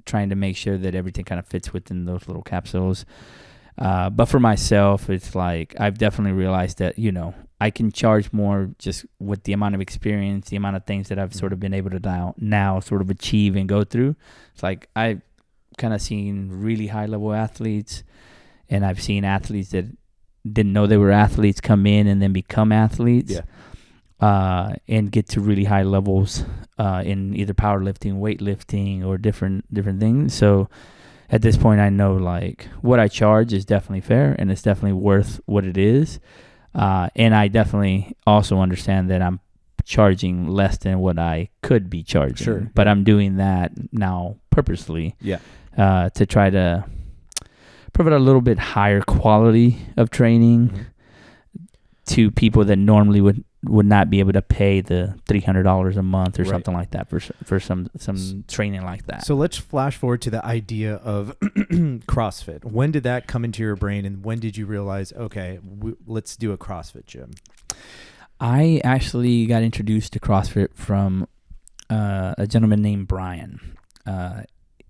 [SPEAKER 2] trying to make sure that everything kind of fits within those little capsules. But for myself, it's like, I've definitely realized that, you know, I can charge more just with the amount of experience, the amount of things that I've sort of been able to now sort of achieve and go through. It's like, I've kind of seen really high level athletes, and I've seen athletes that didn't know they were athletes come in and then become athletes.
[SPEAKER 1] Yeah.
[SPEAKER 2] And get to really high levels in either powerlifting, weightlifting, or different things. So at this point, I know, like, what I charge is definitely fair, and it's definitely worth what it is. And I definitely also understand that I'm charging less than what I could be charging.
[SPEAKER 1] Sure.
[SPEAKER 2] But I'm doing that now purposely.
[SPEAKER 1] Yeah.
[SPEAKER 2] To try to provide a little bit higher quality of training to people that normally would not be able to pay the $300 a month or something like that for some training like that.
[SPEAKER 1] So let's flash forward to the idea of CrossFit. When did that come into your brain, and when did you realize, okay, let's do a CrossFit gym?
[SPEAKER 2] I actually got introduced to CrossFit from a gentleman named Brian.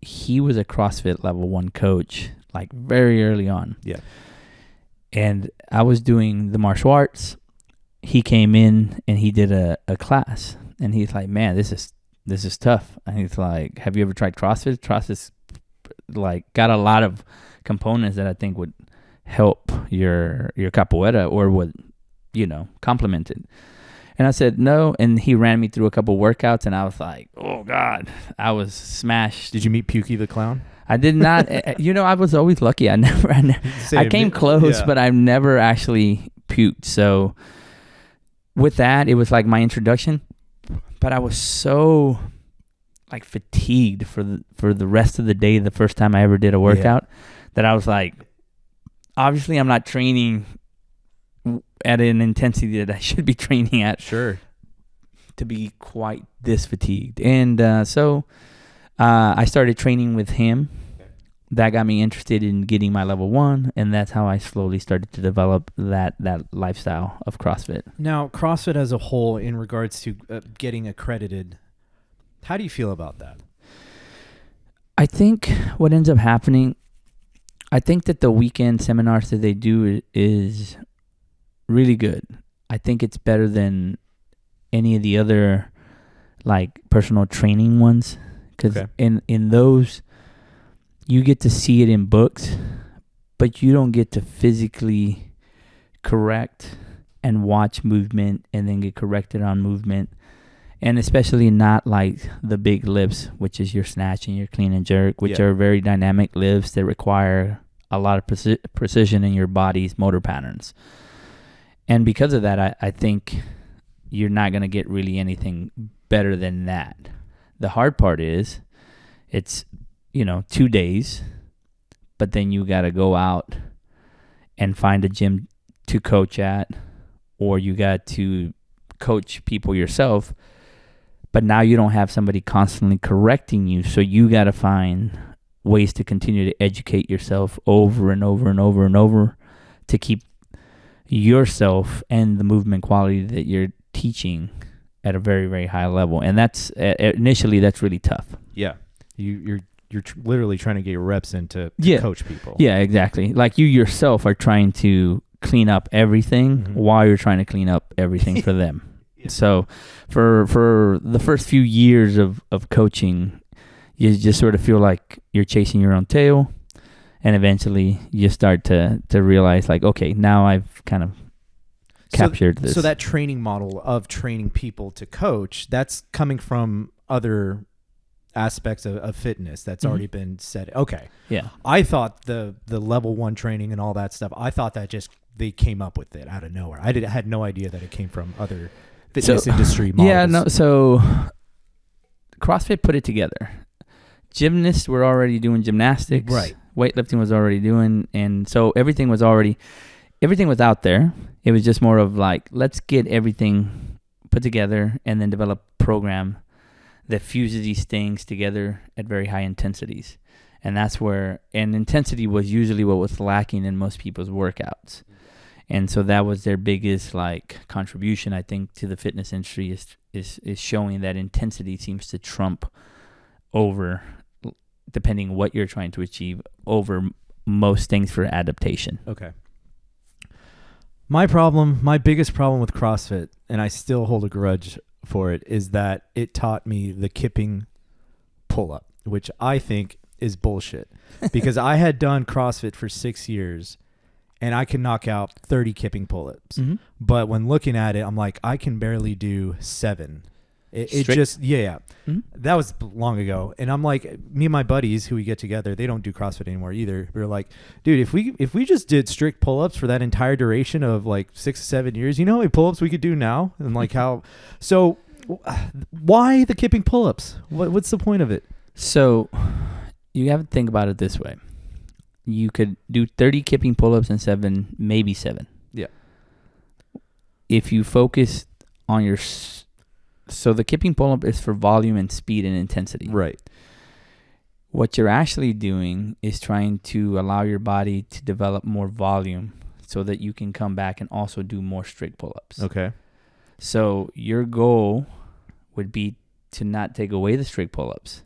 [SPEAKER 2] He was a CrossFit level 1 coach, like, very early on.
[SPEAKER 1] Yeah.
[SPEAKER 2] And I was doing the martial arts. He came in and he did a class, and he's like, man, this is tough. And he's like, have you ever tried CrossFit? CrossFit's, like, got a lot of components that I think would help your capoeira, or would, you know, complement it. And I said no, and he ran me through a couple workouts, and I was like, oh God, I was smashed.
[SPEAKER 1] Did you meet Pukey the Clown?
[SPEAKER 2] I did not. You know, I was always lucky. I came close, but I've never actually puked. So with that, it was like my introduction. But I was so, like, fatigued for the rest of the day, the first time I ever did a workout, that I was like, obviously I'm not training at an intensity that I should be training at.
[SPEAKER 1] Sure.
[SPEAKER 2] To be quite this fatigued. And so I started training with him. That got me interested in getting my level 1, and that's how I slowly started to develop that lifestyle of CrossFit.
[SPEAKER 1] Now, CrossFit as a whole, in regards to getting accredited, how do you feel about that?
[SPEAKER 2] I think what ends up happening, I think that the weekend seminars that they do is really good. I think it's better than any of the other, like, personal training ones, because in those, you get to see it in books, but you don't get to physically correct and watch movement and then get corrected on movement. And especially not like the big lifts, which is your snatch and your clean and jerk, which are very dynamic lifts that require a lot of precision in your body's motor patterns. And because of that, I think you're not going to get really anything better than that. The hard part is it's, 2 days, but then you got to go out and find a gym to coach at, or you got to coach people yourself, but now you don't have somebody constantly correcting you, so you got to find ways to continue to educate yourself over and over and over and over to keep yourself and the movement quality that you're teaching at a very, very high level. And that's initially that's really tough.
[SPEAKER 1] Yeah. You're literally trying to get your reps in to coach people.
[SPEAKER 2] Yeah, exactly. Like you yourself are trying to clean up everything while you're trying to clean up everything for them. Yeah. So for the first few years of coaching, you just sort of feel like you're chasing your own tail. And eventually you start to realize like, okay, now I've kind of captured this.
[SPEAKER 1] So that training model of training people to coach, that's coming from other aspects of fitness that's already been said. Okay.
[SPEAKER 2] Yeah.
[SPEAKER 1] I thought the level 1 training and all that stuff, I thought that just they came up with it out of nowhere. I had no idea that it came from other fitness industry models.
[SPEAKER 2] Yeah, no. So CrossFit put it together. Gymnasts were already doing gymnastics.
[SPEAKER 1] Right.
[SPEAKER 2] Weightlifting was already doing, and so everything was out there. It was just more of like, let's get everything put together and then develop a program that fuses these things together at very high intensities. And that's where, and intensity was usually what was lacking in most people's workouts. And so that was their biggest like contribution, I think, to the fitness industry is showing that intensity seems to trump over, depending what you're trying to achieve, over most things for adaptation.
[SPEAKER 1] Okay. My biggest problem with CrossFit, and I still hold a grudge for it, is that it taught me the kipping pull-up, which I think is bullshit. Because I had done CrossFit for 6 years, and I can knock out 30 kipping pull-ups. Mm-hmm. But when looking at it, I'm like, I can barely do 7. It just, yeah. Mm-hmm. That was long ago. And I'm like, me and my buddies who we get together, they don't do CrossFit anymore either. We were like, dude, if we just did strict pull-ups for that entire duration of like 6 to 7 years, you know how many pull-ups we could do now? And like how, so why the kipping pull-ups? What's the point of it?
[SPEAKER 2] So you have to think about it this way. You could do 30 kipping pull-ups and 7, maybe 7.
[SPEAKER 1] Yeah.
[SPEAKER 2] If you focus on your... So the kipping pull-up is for volume and speed and intensity.
[SPEAKER 1] Right.
[SPEAKER 2] What you're actually doing is trying to allow your body to develop more volume so that you can come back and also do more strict pull-ups.
[SPEAKER 1] Okay.
[SPEAKER 2] So your goal would be to not take away the strict pull-ups.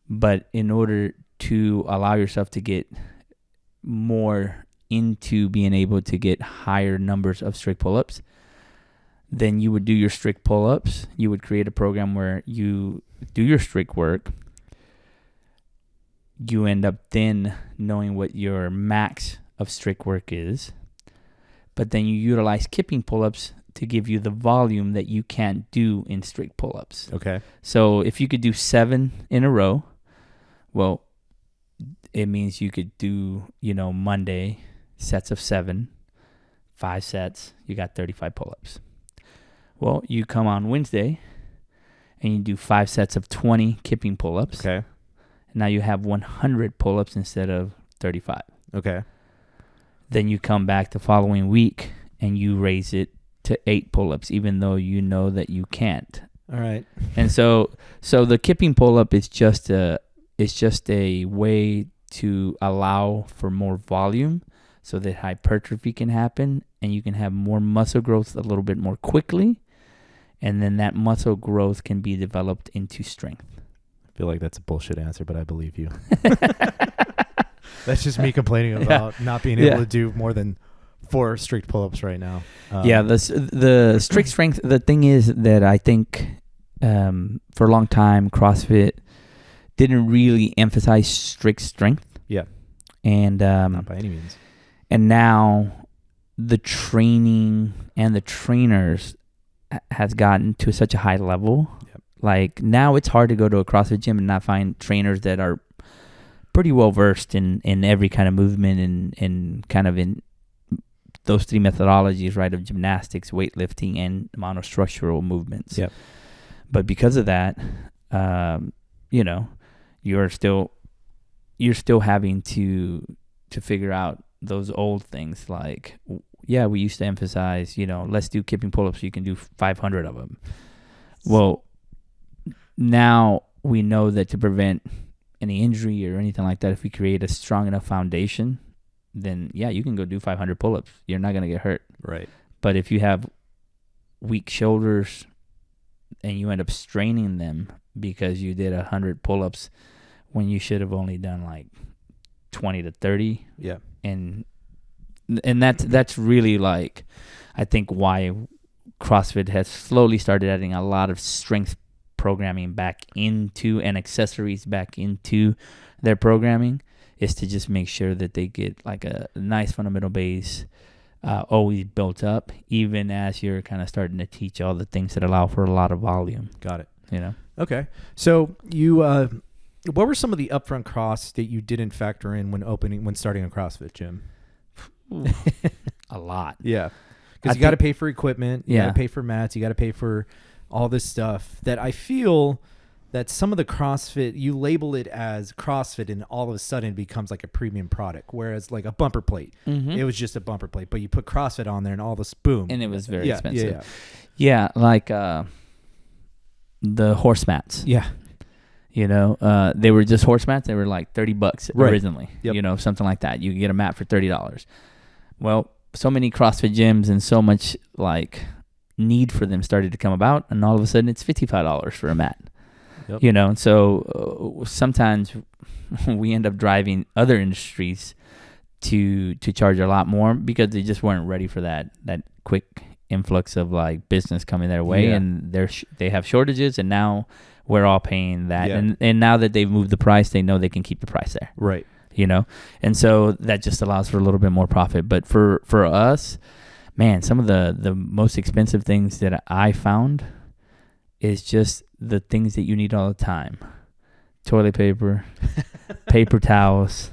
[SPEAKER 2] But in order to allow yourself to get more into being able to get higher numbers of strict pull-ups, then you would do your strict pull-ups. You would create a program where you do your strict work. You end up then knowing what your max of strict work is. But then you utilize kipping pull-ups to give you the volume that you can't do in strict pull-ups.
[SPEAKER 1] Okay.
[SPEAKER 2] So if you could do 7 in a row, well, it means you could do, Monday, sets of 7, 5 sets, you got 35 pull-ups. Well, you come on Wednesday and you do 5 sets of 20 kipping pull-ups.
[SPEAKER 1] Okay.
[SPEAKER 2] And now you have 100 pull-ups instead of 35.
[SPEAKER 1] Okay.
[SPEAKER 2] Then you come back the following week and you raise it to 8 pull-ups, even though you know that you can't.
[SPEAKER 1] All right.
[SPEAKER 2] And so the kipping pull-up is just a way to allow for more volume so that hypertrophy can happen and you can have more muscle growth a little bit more quickly. And then that muscle growth can be developed into strength.
[SPEAKER 1] I feel like that's a bullshit answer, but I believe you. That's just me complaining about not being able to do more than 4 strict pull-ups right now.
[SPEAKER 2] The strict strength, the thing is that I think for a long time, CrossFit didn't really emphasize strict strength.
[SPEAKER 1] Yeah.
[SPEAKER 2] And
[SPEAKER 1] not by any means.
[SPEAKER 2] And now the training and the trainers has gotten to such a high level. Yep. Like now it's hard to go to a CrossFit gym and not find trainers that are pretty well versed in every kind of movement and kind of in those 3 methodologies, right, of gymnastics, weightlifting, and monostructural movements.
[SPEAKER 1] Yep.
[SPEAKER 2] But because of that, you're still having to figure out those old things like, yeah, we used to emphasize, let's do kipping pull-ups so you can do 500 of them. Well, now we know that to prevent any injury or anything like that, if we create a strong enough foundation, then yeah, you can go do 500 pull-ups. You're not going to get hurt.
[SPEAKER 1] Right.
[SPEAKER 2] But if you have weak shoulders and you end up straining them because you did 100 pull-ups when you should have only done like 20 to 30.
[SPEAKER 1] Yeah.
[SPEAKER 2] And that's really like, I think why CrossFit has slowly started adding a lot of strength programming back into and accessories back into their programming, is to just make sure that they get like a nice fundamental base always built up, even as you're kind of starting to teach all the things that allow for a lot of volume.
[SPEAKER 1] Got it.
[SPEAKER 2] You know?
[SPEAKER 1] Okay. So you, what were some of the upfront costs that you didn't factor in when starting a CrossFit gym?
[SPEAKER 2] A lot.
[SPEAKER 1] Yeah. Because you got to pay for equipment. You got to pay for mats. You got to pay for all this stuff that I feel that some of the CrossFit, you label it as CrossFit and all of a sudden it becomes like a premium product. Whereas like a bumper plate, it was just a bumper plate, but you put CrossFit on there and all this, boom.
[SPEAKER 2] And it was very expensive.
[SPEAKER 1] Yeah.
[SPEAKER 2] Like the horse mats.
[SPEAKER 1] Yeah.
[SPEAKER 2] You know, they were just horse mats. They were like $30 originally,
[SPEAKER 1] Yep.
[SPEAKER 2] you know, something like that. You could get a mat for $30. Well, so many CrossFit gyms and so much like need for them started to come about, and all of a sudden it's $55 for a mat.
[SPEAKER 1] Yep.
[SPEAKER 2] You know, and so sometimes we end up driving other industries to charge a lot more because they just weren't ready for that quick influx of like business coming their way, and they have shortages, and now we're all paying that, and now that they've moved the price, they know they can keep the price there.
[SPEAKER 1] Right.
[SPEAKER 2] You know, and so that just allows for a little bit more profit. But for us, man, some of the most expensive things that I found is just the things that you need all the time. Toilet paper, paper towels.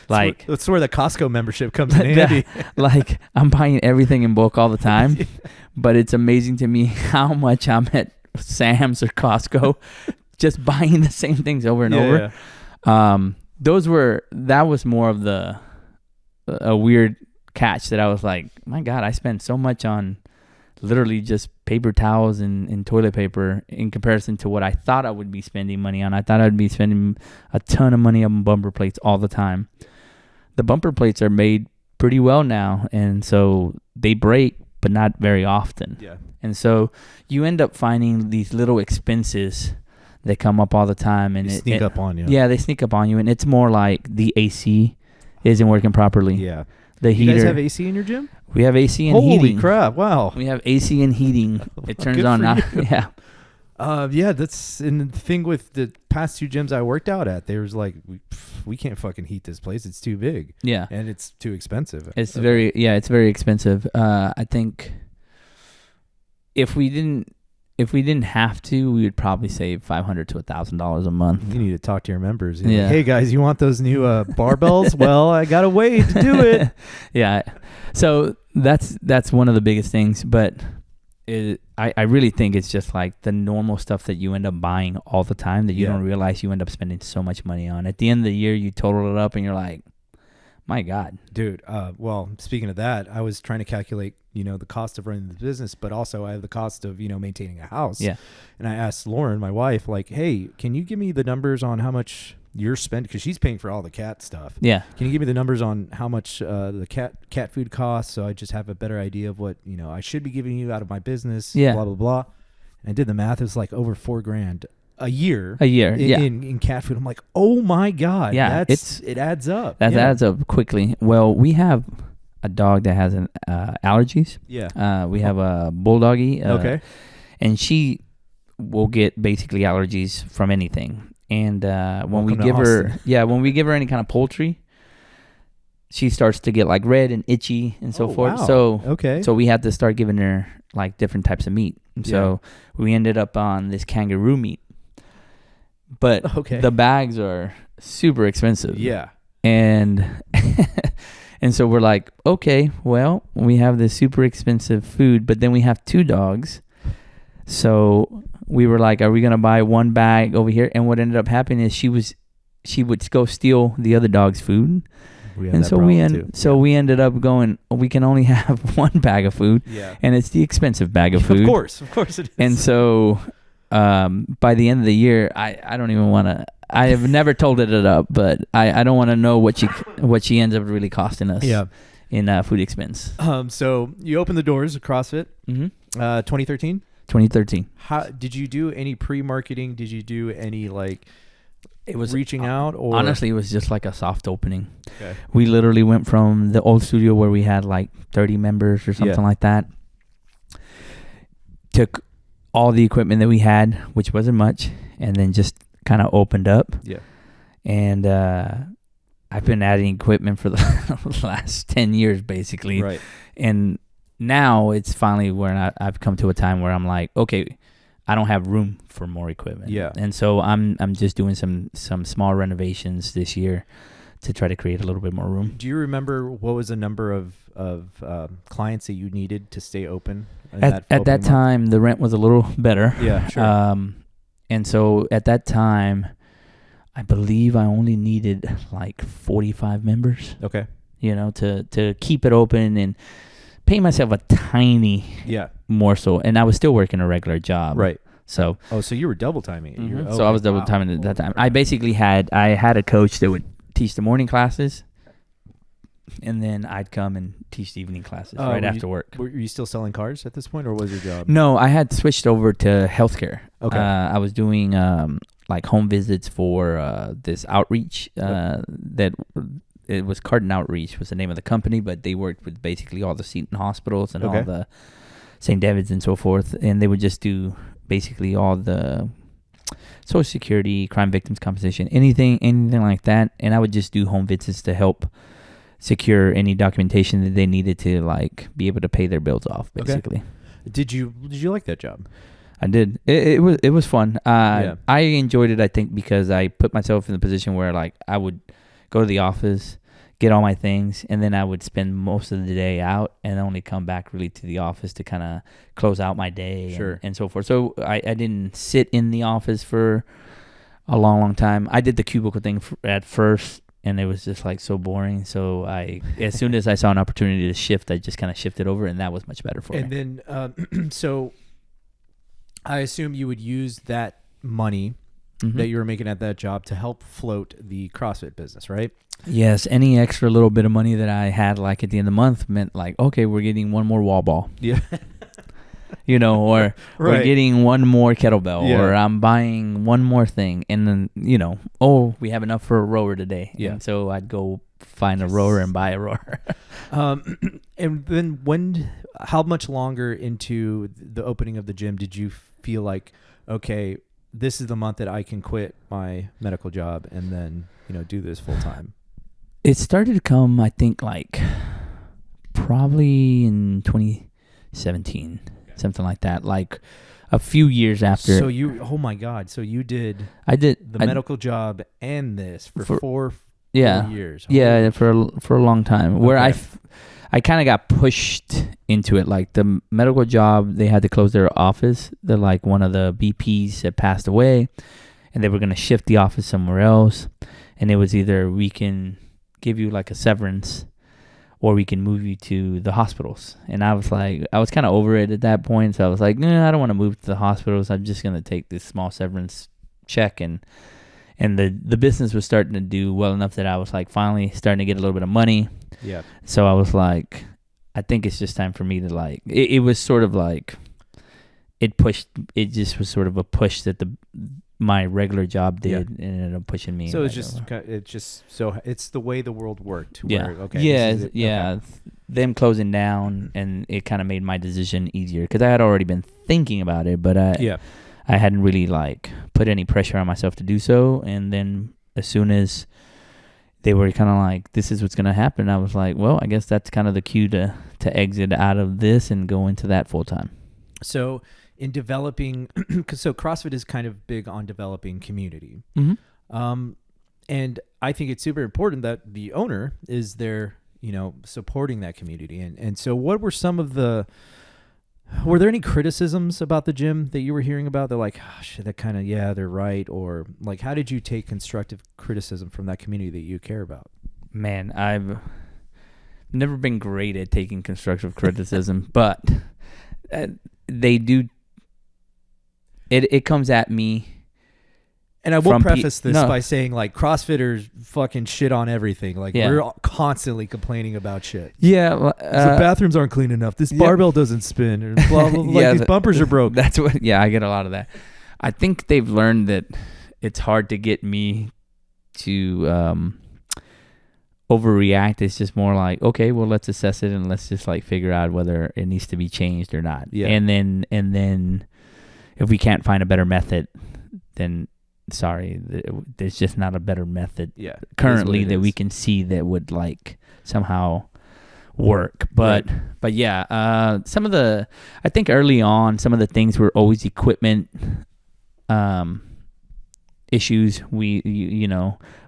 [SPEAKER 2] Like
[SPEAKER 1] that's where the Costco membership comes in handy.
[SPEAKER 2] Like I'm buying everything in bulk all the time, but it's amazing to me how much I'm at Sam's or Costco just buying the same things over and over.
[SPEAKER 1] Yeah.
[SPEAKER 2] That was more of a weird catch that I was like, my God, I spend so much on literally just paper towels and toilet paper in comparison to what I thought I would be spending money on. I thought I'd be spending a ton of money on bumper plates all the time. The bumper plates are made pretty well now, and so they break, but not very often.
[SPEAKER 1] Yeah.
[SPEAKER 2] And so you end up finding these little expenses that come up all the time, and
[SPEAKER 1] they sneak up on you.
[SPEAKER 2] Yeah, they sneak up on you, and it's more like the AC isn't working properly.
[SPEAKER 1] Yeah.
[SPEAKER 2] The heater.
[SPEAKER 1] You guys have AC in your gym?
[SPEAKER 2] We have AC and heating.
[SPEAKER 1] Holy crap! Wow.
[SPEAKER 2] We have AC and heating. It turns on now. Yeah.
[SPEAKER 1] Yeah, that's and the thing with the past two gyms I worked out at. There was like, we can't fucking heat this place. It's too big.
[SPEAKER 2] Yeah.
[SPEAKER 1] And it's too expensive.
[SPEAKER 2] It's very expensive. I think if we didn't have to, we would probably save $500 to $1,000 a month.
[SPEAKER 1] You need to talk to your members.
[SPEAKER 2] Yeah.
[SPEAKER 1] Like, hey guys, you want those new barbells? Well, I got a way to do it.
[SPEAKER 2] Yeah. So that's one of the biggest things, but I really think it's just like the normal stuff that you end up buying all the time that you don't realize you end up spending so much money on. At the end of the year, you total it up and you're like, my God.
[SPEAKER 1] Dude, well, speaking of that, I was trying to calculate, the cost of running the business, but also I have the cost of, maintaining a house.
[SPEAKER 2] Yeah. And
[SPEAKER 1] I asked Lauren, my wife, like, hey, can you give me the numbers on how much you're spending? Because she's paying for all the cat stuff.
[SPEAKER 2] Yeah.
[SPEAKER 1] Can you give me the numbers on how much the cat food costs, so I just have a better idea of what, I should be giving you out of my business, blah, blah, blah. And I did the math. It was like over $4,000 a year. In cat food. I'm like, oh my God.
[SPEAKER 2] Yeah.
[SPEAKER 1] It adds up.
[SPEAKER 2] That adds up quickly. Well, we have a dog that has allergies.
[SPEAKER 1] Yeah.
[SPEAKER 2] We have a bulldoggy.
[SPEAKER 1] Okay.
[SPEAKER 2] And she will get basically allergies from anything. And when we give her any kind of poultry, she starts to get like red and itchy and so forth.
[SPEAKER 1] Wow.
[SPEAKER 2] So we had to start giving her like different types of meat. And so we ended up on this kangaroo meat. But the bags are super expensive.
[SPEAKER 1] Yeah.
[SPEAKER 2] And and so we're like, okay, well, we have this super expensive food, but then we have two dogs. So we were like, are we going to buy one bag over here? And what ended up happening is she would go steal the other dog's food. And so we ended up going, we can only have one bag of food. Yeah. And it's the expensive bag of food.
[SPEAKER 1] Of course it is.
[SPEAKER 2] And so by the end of the year, I don't even want to, I have never totaled it up, but I don't want to know what she ends up really costing us.
[SPEAKER 1] Yeah.
[SPEAKER 2] In food expense.
[SPEAKER 1] So you opened the doors of CrossFit, 2013.
[SPEAKER 2] 2013.
[SPEAKER 1] How did you do any pre-marketing? Did you do any
[SPEAKER 2] It was
[SPEAKER 1] reaching out, or
[SPEAKER 2] honestly, it was just like a soft opening.
[SPEAKER 1] Okay.
[SPEAKER 2] We literally went from the old studio where we had like 30 members or something like that. Took all the equipment that we had, which wasn't much, and then just kind of opened up.
[SPEAKER 1] Yeah.
[SPEAKER 2] And I've been adding equipment for the last 10 years, basically.
[SPEAKER 1] Right.
[SPEAKER 2] And now it's finally where I've come to a time where I'm like, okay, I don't have room for more equipment.
[SPEAKER 1] Yeah.
[SPEAKER 2] And so I'm just doing some small renovations this year to try to create a little bit more room.
[SPEAKER 1] Do you remember what was the number of clients that you needed to stay open?
[SPEAKER 2] At that time, the rent was a little better.
[SPEAKER 1] Yeah, sure.
[SPEAKER 2] And so at that time, I believe I only needed like 45 members.
[SPEAKER 1] Okay.
[SPEAKER 2] To keep it open and pay myself a tiny morsel. And I was still working a regular job.
[SPEAKER 1] Right.
[SPEAKER 2] So.
[SPEAKER 1] Oh, so you were double timing it.
[SPEAKER 2] Mm-hmm. Okay. So I was double timing it at that time. I basically had a coach that would teach the morning classes, and then I'd come and teach the evening classes right after work.
[SPEAKER 1] Were you still selling cars at this point, or was your job?
[SPEAKER 2] No, I had switched over to healthcare.
[SPEAKER 1] Okay.
[SPEAKER 2] I was doing like home visits for this outreach that it was Cardin Outreach was the name of the company, but they worked with basically all the Seton hospitals and all the St. David's and so forth, and they would just do basically all the Social Security, crime victims compensation, anything like that. And I would just do home visits to help secure any documentation that they needed to like be able to pay their bills off, basically.
[SPEAKER 1] Okay. Did you like that job?
[SPEAKER 2] I did. It was fun. I enjoyed it, I think, because I put myself in the position where like I would go to the office, get all my things, and then I would spend most of the day out and only come back really to the office to kind of close out my day and so forth. So I didn't sit in the office for a long, long time. I did the cubicle thing at first, and it was just like so boring. So as soon as I saw an opportunity to shift, I just kind of shifted over, and that was much better for me.
[SPEAKER 1] And then, so I assume you would use that money that you were making at that job to help float the CrossFit business, right?
[SPEAKER 2] Yes. Any extra little bit of money that I had like at the end of the month meant like, okay, we're getting one more wall ball.
[SPEAKER 1] Yeah.
[SPEAKER 2] Or we're getting one more kettlebell, or I'm buying one more thing. And then, we have enough for a rower today.
[SPEAKER 1] Yeah.
[SPEAKER 2] And so I'd go find a rower and buy a rower.
[SPEAKER 1] And then how much longer into the opening of the gym did you feel like, okay, this is the month that I can quit my medical job and then, do this full time?
[SPEAKER 2] It started to come, I think, like probably in 2017, something like that, like a few years after.
[SPEAKER 1] So oh my God. So you did the medical job and this for 4 years.
[SPEAKER 2] Yeah, for a long time. Where I kind of got pushed into it. Like the medical job, they had to close their office. They're like one of the BPs had passed away, and they were going to shift the office somewhere else. And it was either we can give you like a severance, or we can move you to the hospitals. And I was like, I was kind of over it at that point. So I was like, I don't want to move to the hospitals. I'm just going to take this small severance check. And the business was starting to do well enough that I was like finally starting to get a little bit of money.
[SPEAKER 1] Yeah.
[SPEAKER 2] So I was like, I think it's just time for me to like, it was sort of like, it just was sort of a push that my regular job did, and it ended up pushing me.
[SPEAKER 1] So it's the way the world worked.
[SPEAKER 2] Yeah.
[SPEAKER 1] Where, okay.
[SPEAKER 2] Okay. Them closing down, and it kind of made my decision easier because I had already been thinking about it, but I hadn't really like put any pressure on myself to do so. And then as soon as they were kind of like, this is what's going to happen, I was like, well, I guess that's kind of the cue to exit out of this and go into that full time.
[SPEAKER 1] So in developing, so CrossFit is kind of big on developing community.
[SPEAKER 2] Mm-hmm.
[SPEAKER 1] And I think it's super important that the owner is there, supporting that community. And so what were were there any criticisms about the gym that you were hearing about? They're like, that kind of, they're right. Or like, how did you take constructive criticism from that community that you care about?
[SPEAKER 2] Man, I've never been great at taking constructive criticism, but they do. It comes at me
[SPEAKER 1] And I will preface this by saying, like, CrossFitters fucking shit on everything. Like, we're constantly complaining about shit.
[SPEAKER 2] Yeah.
[SPEAKER 1] The bathrooms aren't clean enough. This barbell doesn't spin. Or blah, blah, blah. These bumpers are broke.
[SPEAKER 2] That's what. Yeah, I get a lot of that. I think they've learned that it's hard to get me to overreact. It's just more like, okay, well, let's assess it and let's just like figure out whether it needs to be changed or not.
[SPEAKER 1] Yeah.
[SPEAKER 2] And then if we can't find a better method, then sorry, there's just not a better method currently that we can see that would like somehow work. But yeah, some of the, I think early on, some of the things were always equipment issues. We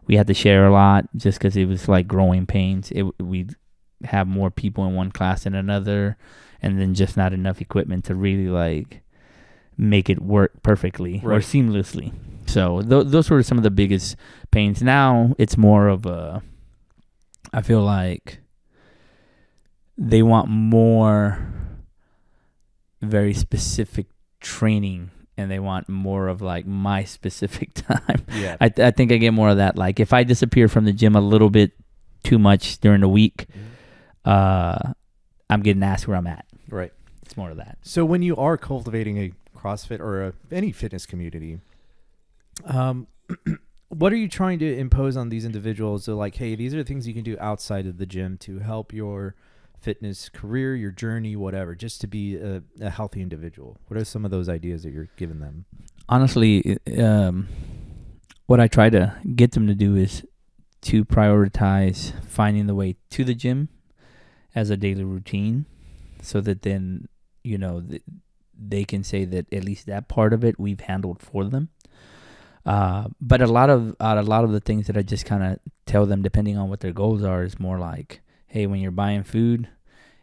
[SPEAKER 2] had to share a lot just because it was like growing pains. We'd have more people in one class than another, and then just not enough equipment to really like make it work perfectly or seamlessly. So those were some of the biggest pains. Now it's more of I feel like they want more very specific training, and they want more of like my specific time.
[SPEAKER 1] Yeah.
[SPEAKER 2] I think I get more of that. Like if I disappear from the gym a little bit too much during the week, I'm getting asked where I'm at.
[SPEAKER 1] Right.
[SPEAKER 2] It's more of that.
[SPEAKER 1] So when you are cultivating a CrossFit or any fitness community, what are you trying to impose on these individuals? So like, hey, these are the things you can do outside of the gym to help your fitness career, your journey, whatever, just to be a healthy individual. What are some of those ideas that you're giving them?
[SPEAKER 2] Honestly, what I try to get them to do is to prioritize finding the way to the gym as a daily routine, so that then, they can say that at least that part of it we've handled for them. But a lot of the things that I just kind of tell them, depending on what their goals are, is more like, hey, when you're buying food,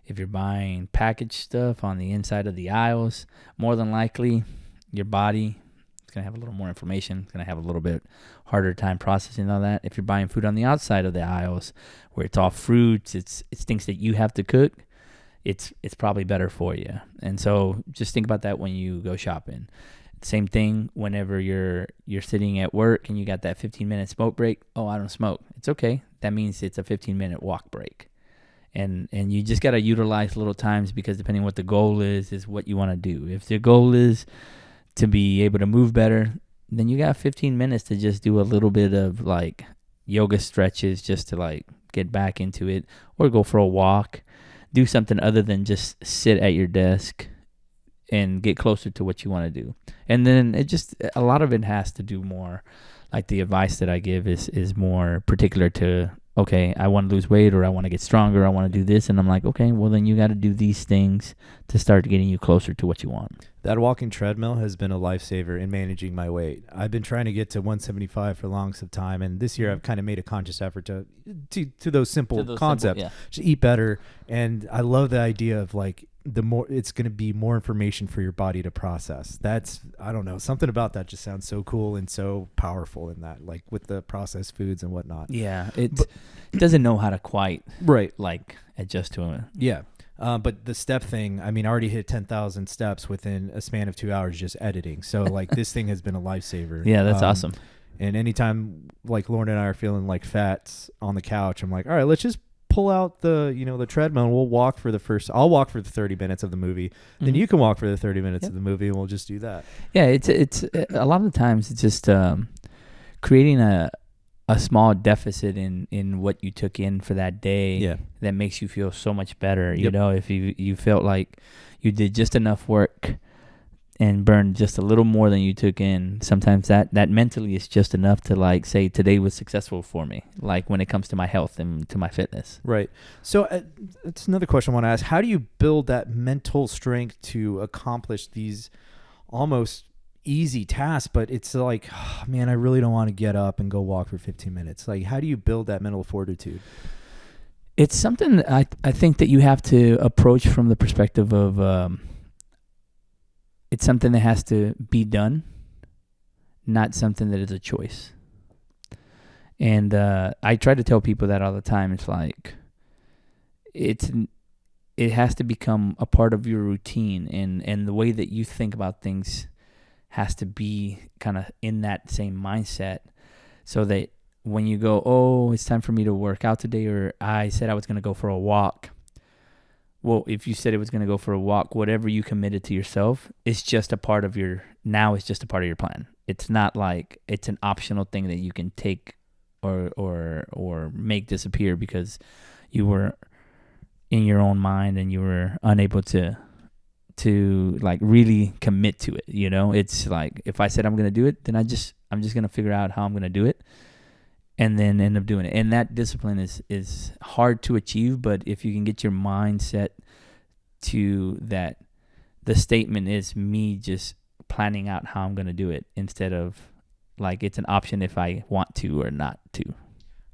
[SPEAKER 2] if you're buying packaged stuff on the inside of the aisles, more than likely your body is going to have a little more inflammation. It's going to have a little bit harder time processing all that. If you're buying food on the outside of the aisles, where it's all fruits, it's things that you have to cook, it's probably better for you. And so just think about that when you go shopping. Same thing whenever you're sitting at work and you got that 15-minute smoke break. Oh, I don't smoke. It's okay. That means it's a 15-minute walk break. And you just got to utilize little times, because depending on what the goal is what you want to do. If the goal is to be able to move better, then you got 15 minutes to just do a little bit of like yoga stretches just to like get back into it, or go for a walk, do something other than just sit at your desk and get closer to what you want to do. And then a lot of it has to do more, like the advice that I give is more particular to, okay, I want to lose weight, or I want to get stronger, I want to do this. And I'm like, okay, well then you got to do these things to start getting you closer to what you want.
[SPEAKER 1] That walking treadmill has been a lifesaver in managing my weight. I've been trying to get to 175 for longest of time, and this year I've kind of made a conscious effort to those simple concepts, to eat better. And I love the idea of like, the more it's going to be more information for your body to process. That's, I don't know, something about that just sounds so cool and so powerful in that, like with the processed foods and whatnot.
[SPEAKER 2] Yeah. It doesn't know how to quite like adjust to it.
[SPEAKER 1] Yeah. But the step thing, I mean, I already hit 10,000 steps within a span of 2 hours just editing. So like this thing has been a lifesaver.
[SPEAKER 2] Yeah, that's awesome.
[SPEAKER 1] And anytime like Lauren and I are feeling like fats on the couch, I'm like, all right, let's just pull out the treadmill and I'll walk for the 30 minutes of the movie. Mm-hmm. Then you can walk for the 30 minutes of the movie, and we'll just do that.
[SPEAKER 2] Yeah, it's a lot of the times it's just creating a small deficit in what you took in for that day that makes you feel so much better. You know, if you felt like you did just enough work and burned just a little more than you took in, sometimes that mentally is just enough to like say today was successful for me, like when it comes to my health and to my fitness. Right.
[SPEAKER 1] So that's another question I want to ask. How do you build that mental strength to accomplish these almost easy tasks, but it's like, oh, man, I really don't want to get up and go walk for 15 minutes. Like, how do you build that mental fortitude?
[SPEAKER 2] It's something that I think that you have to approach from the perspective of it's something that has to be done, not something that is a choice. And I try to tell people that all the time. It's like it has to become a part of your routine, and the way that you think about things has to be kind of in that same mindset, so that when you go, oh, it's time for me to work out today, or I said I was going to go for a walk. Well, if you said it was going to go for a walk, whatever you committed to yourself is just a part of it's just a part of your plan. It's not like it's an optional thing that you can take or make disappear because you were in your own mind and you were unable to like really commit to it. It's like, if I said I'm going to do it, then I'm just going to figure out how I'm going to do it and then end up doing it. And that discipline is hard to achieve, but if you can get your mindset to that, the statement is me just planning out how I'm going to do it instead of like it's an option if I want to or not to.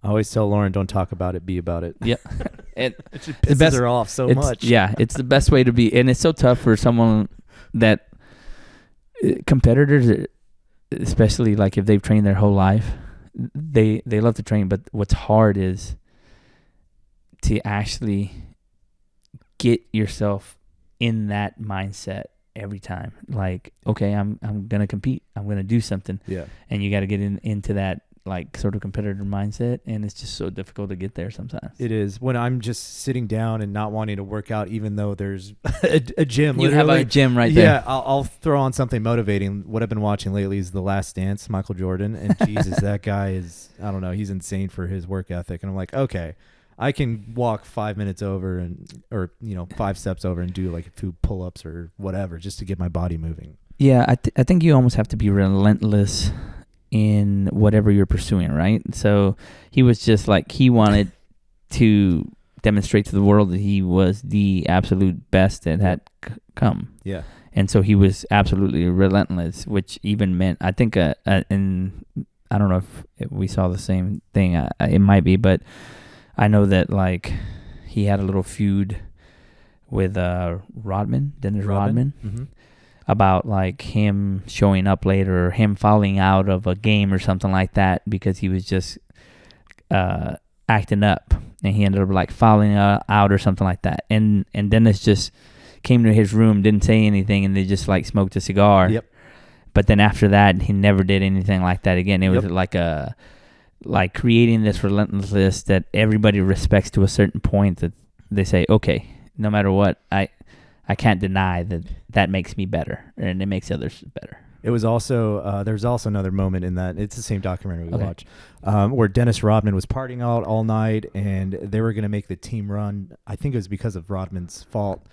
[SPEAKER 1] I always tell Lauren, don't talk about it, be about it.
[SPEAKER 2] Yeah.
[SPEAKER 1] It just pisses her off so much.
[SPEAKER 2] Yeah, it's the best way to be. And it's so tough for someone that competitors, especially like if they've trained their whole life, they love to train, but what's hard is to actually get yourself in that mindset every time. Like, okay, I'm going to compete. I'm going to do something.
[SPEAKER 1] Yeah.
[SPEAKER 2] And you got to get into that like sort of competitor mindset, and it's just so difficult to get there sometimes.
[SPEAKER 1] It is. When I'm just sitting down and not wanting to work out, even though there's a gym.
[SPEAKER 2] You have a gym right there.
[SPEAKER 1] Yeah, I'll throw on something motivating. What I've been watching lately is The Last Dance, Michael Jordan, and Jesus, that guy is, I don't know, he's insane for his work ethic. And I'm like, okay, I can walk 5 minutes over or 5 steps over and do like a few pull-ups or whatever just to get my body moving.
[SPEAKER 2] Yeah, I think you almost have to be relentless in whatever you're pursuing, right? So he was just like, he wanted to demonstrate to the world that he was the absolute best that had come.
[SPEAKER 1] Yeah.
[SPEAKER 2] And so he was absolutely relentless, which even meant, I think, and I don't know if we saw the same thing. It might be, but I know that like he had a little feud with Dennis Rodman.
[SPEAKER 1] Mm-hmm.
[SPEAKER 2] About like him showing up later or him falling out of a game or something like that because he was just acting up, and he ended up like falling out or something like that. And Dennis just came to his room, didn't say anything, and they just like smoked a cigar.
[SPEAKER 1] Yep.
[SPEAKER 2] But then after that, he never did anything like that again. It was like creating this relentlessness that everybody respects to a certain point, that they say, okay, no matter what, I can't deny that makes me better, and it makes others better.
[SPEAKER 1] It was also there's also another moment in that, it's the same documentary we watched, where Dennis Rodman was partying out all night, and they were going to make the team run. I think it was because of Rodman's fault.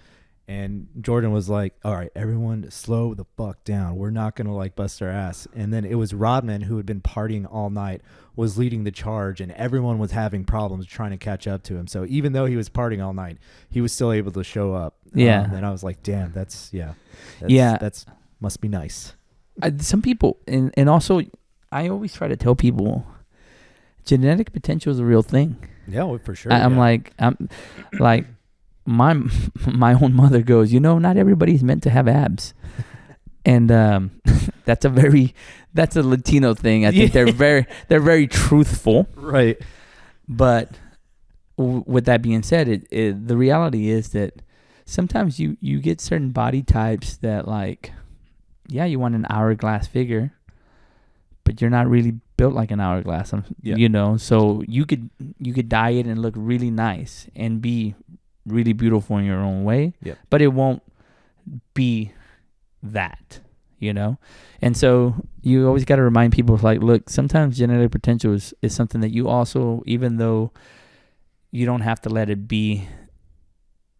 [SPEAKER 1] And Jordan was like, all right, everyone slow the fuck down. We're not going to like bust our ass. And then it was Rodman, who had been partying all night, was leading the charge, and everyone was having problems trying to catch up to him. So even though he was partying all night, he was still able to show up.
[SPEAKER 2] Yeah.
[SPEAKER 1] And I was like, damn, that's must be nice.
[SPEAKER 2] Some people, and also I always try to tell people, genetic potential is a real thing.
[SPEAKER 1] Yeah, well, for sure.
[SPEAKER 2] I'm like, my own mother goes, not everybody's meant to have abs. And that's a Latino thing. I think they're very truthful.
[SPEAKER 1] Right.
[SPEAKER 2] But with that being said, the reality is that sometimes you get certain body types that like, yeah, you want an hourglass figure, but you're not really built like an hourglass. So you could diet and look really nice and be really beautiful in your own way, but it won't be that, And so you always got to remind people, like, look, sometimes genetic potential is something that you also, even though you don't have to let it be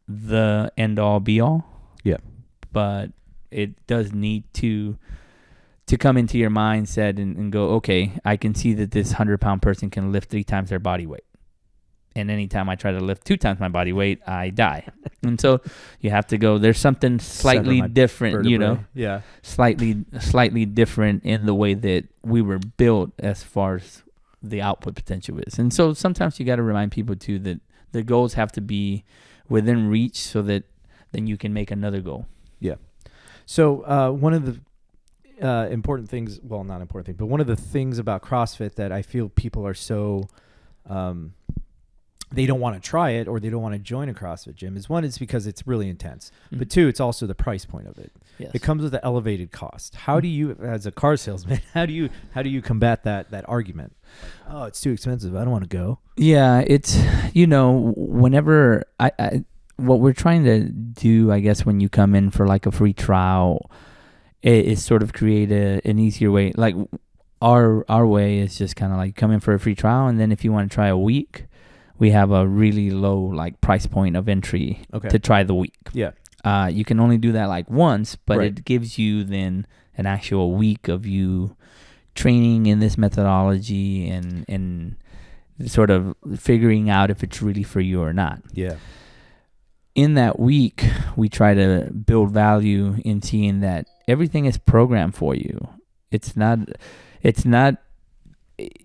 [SPEAKER 2] the end all be all, but it does need to come into your mindset and go, okay, I can see that this 100-pound person can lift 3 times their body weight. And anytime I try to lift 2 times my body weight, I die. And so you have to go, there's something slightly different,
[SPEAKER 1] vertebrae. Yeah.
[SPEAKER 2] Slightly different in the way that we were built as far as the output potential is. And so sometimes you got to remind people too that the goals have to be within reach so that then you can make another goal.
[SPEAKER 1] Yeah. So one of the important things, well, not important thing, but one of the things about CrossFit that I feel people are so they don't want to try it or they don't want to join a CrossFit gym is, one, it's because it's really intense. But two, it's also the price point of it.
[SPEAKER 2] Yes.
[SPEAKER 1] It comes with an elevated cost. How do you, as a car salesman, how do you combat that argument? Like, oh, it's too expensive, I don't want to go.
[SPEAKER 2] Yeah, it's, whenever what we're trying to do, I guess, when you come in for like a free trial, is sort of create an easier way. Like our way is just kind of like come in for a free trial, and then if you want to try a week, we have a really low like price point of entry to try the week.
[SPEAKER 1] Yeah.
[SPEAKER 2] You can only do that like once, but
[SPEAKER 1] Right.
[SPEAKER 2] it gives you then an actual week of you training in this methodology and sort of figuring out if it's really for you or not.
[SPEAKER 1] Yeah.
[SPEAKER 2] In that week, we try to build value in seeing that everything is programmed for you. It's not,